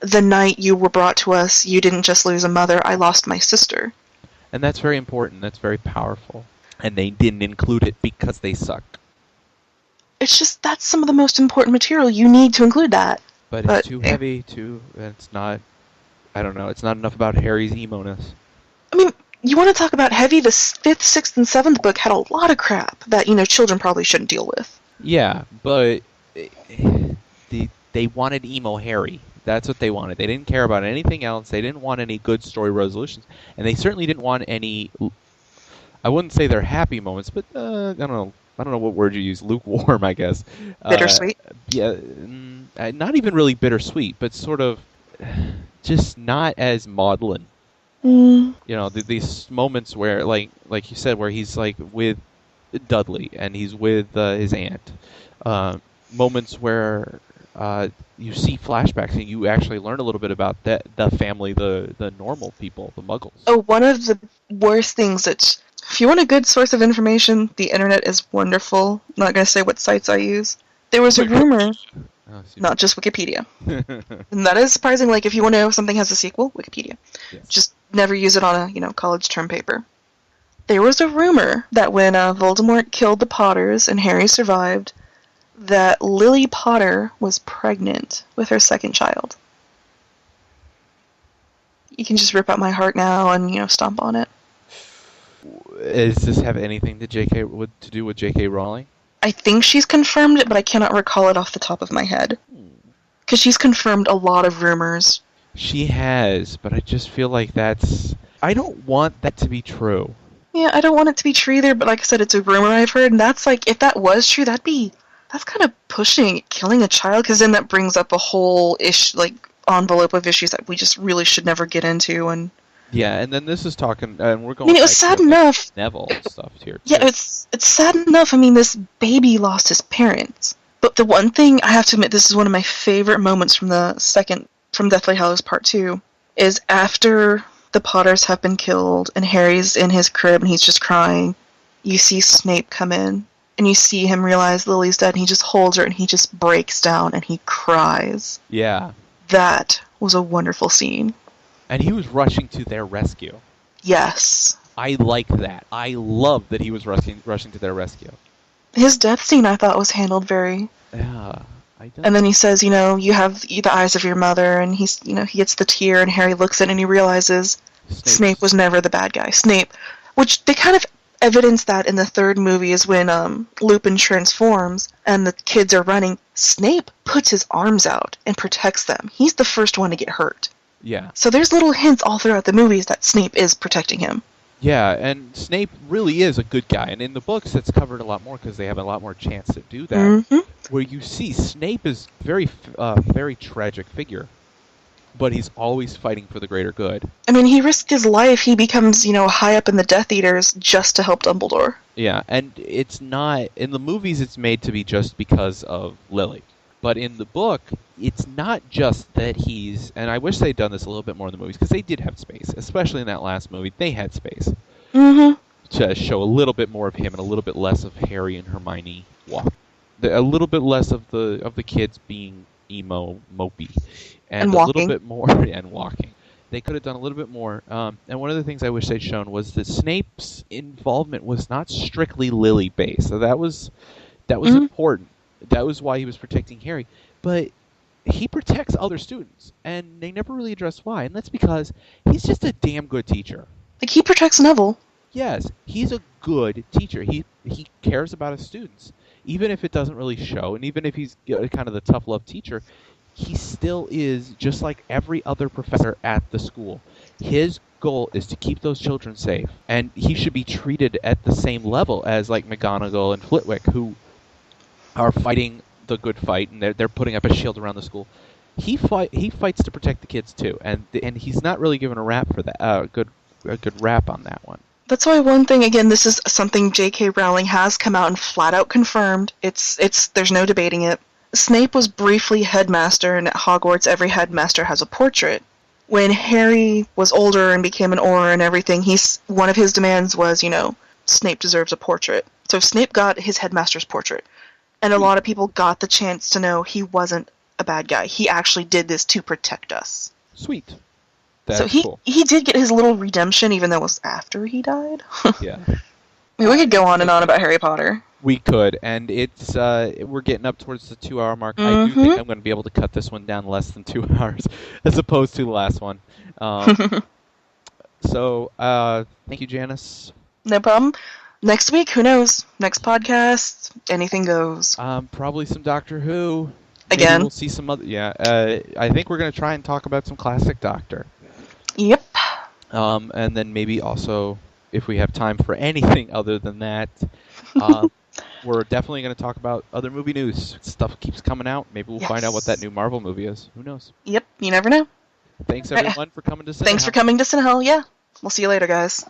the night you were brought to us, you didn't just lose a mother, I lost my sister. And that's very important, that's very powerful. And they didn't include it because they sucked. It's just, that's some of the most important material, you need to include that. But it's too heavy, it's not, I don't know, it's not enough about Harry's emo-ness. I mean, you want to talk about heavy? The 5th, 6th, and 7th book had a lot of crap that, you know, children probably shouldn't deal with. Yeah, but they wanted emo Harry. That's what they wanted. They didn't care about anything else. They didn't want any good story resolutions. And they certainly didn't want any, I wouldn't say they're happy moments, but I don't know what word you use, lukewarm, I guess. Bittersweet? Yeah, not even really bittersweet, but sort of just not as maudlin. You know, these moments where, like you said, where he's like with Dudley and he's with his aunt. Moments where you see flashbacks and you actually learn a little bit about the family, the normal people, the Muggles. Oh, one of the worst things that, if you want a good source of information, the internet is wonderful. I'm not going to say what sites I use. There was a rumor, not just Wikipedia. And that is surprising. Like, if you want to know if something has a sequel, Wikipedia. Yes. Just never use it on a, college term paper. There was a rumor that when Voldemort killed the Potters and Harry survived, that Lily Potter was pregnant with her second child. You can just rip out my heart now and, stomp on it. Does this have anything to do with J.K. Rowling? I think she's confirmed it, but I cannot recall it off the top of my head. Because she's confirmed a lot of rumors. She has, but I just feel like I don't want that to be true. Yeah, I don't want it to be true either, but like I said, it's a rumor I've heard, and that's like, if that was true, that's kind of pushing killing a child, because then that brings up a whole envelope of issues that we just really should never get into, and... Yeah, and then this is talking, and we're going. I mean, it was sad enough. Neville stuff here. Too. Yeah, it's sad enough. I mean, this baby lost his parents, but the one thing I have to admit, this is one of my favorite moments from Deathly Hallows Part 2, is after the Potters have been killed and Harry's in his crib and he's just crying. You see Snape come in and you see him realize Lily's dead, and he just holds her and he just breaks down and he cries. Yeah, that was a wonderful scene. And he was rushing to their rescue. Yes. I like that. I love that he was rushing to their rescue. His death scene, I thought, was handled very... Yeah. And then he says, you have the eyes of your mother, and he gets the tear, and Harry looks at it, and he realizes Snape was never the bad guy. Snape, which they kind of evidence that in the 3rd movie is when Lupin transforms, and the kids are running. Snape puts his arms out and protects them. He's the first one to get hurt. Yeah. So there's little hints all throughout the movies that Snape is protecting him. Yeah, and Snape really is a good guy. And in the books, it's covered a lot more because they have a lot more chance to do that. Mm-hmm. Where you see Snape is very tragic figure, but he's always fighting for the greater good. I mean, he risked his life. He becomes, high up in the Death Eaters just to help Dumbledore. Yeah, and it's not... In the movies, it's made to be just because of Lily. But in the book, it's not just that he's... And I wish they'd done this a little bit more in the movies, because they did have space. Especially in that last movie, they had space. Mm-hmm. To show a little bit more of him and a little bit less of Harry and Hermione walk. A little bit less of the kids being emo, mopey, and And a little walking. bit more and walking. They could have done a little bit more. And one of the things I wish they'd shown was that Snape's involvement was not strictly Lily-based. So that was important. That was why he was protecting Harry. But he protects other students, and they never really address why. And that's because he's just a damn good teacher. Like, he protects Neville. Yes, he's a good teacher. He cares about his students. Even if it doesn't really show, and even if he's kind of the tough love teacher, he still is just like every other professor at the school. His goal is to keep those children safe, and he should be treated at the same level as like McGonagall and Flitwick, who are fighting the good fight, and they're putting up a shield around the school. He fights to protect the kids too, and he's not really given a rap for that. A good rap on that one. That's why one thing, again, this is something J.K. Rowling has come out and flat out confirmed. It's there's no debating it. Snape was briefly headmaster, and at Hogwarts every headmaster has a portrait. When Harry was older and became an Auror and everything, one of his demands was, Snape deserves a portrait. So Snape got his headmaster's portrait. And a lot of people got the chance to know he wasn't a bad guy. He actually did this to protect us. Sweet. So cool. he did get his little redemption, even though it was after he died. Yeah. I mean, we could go on and on about Harry Potter. We could, and it's we're getting up towards the 2-hour mark. I do think I'm going to be able to cut this one down less than 2 hours, as opposed to the last one. So, thank you, Janice. No problem. Next week, who knows? Next podcast, anything goes. Probably some Doctor Who. Again. Maybe we'll see some other. Yeah, I think we're going to try and talk about some classic Doctor. Yep. And then maybe also, if we have time for anything other than that, we're definitely going to talk about other movie news. Stuff keeps coming out. Maybe we'll find out what that new Marvel movie is. Who knows? Yep, you never know. Thanks, everyone, for coming to Cinehell. Thanks for coming to Cinehell, yeah. We'll see you later, guys.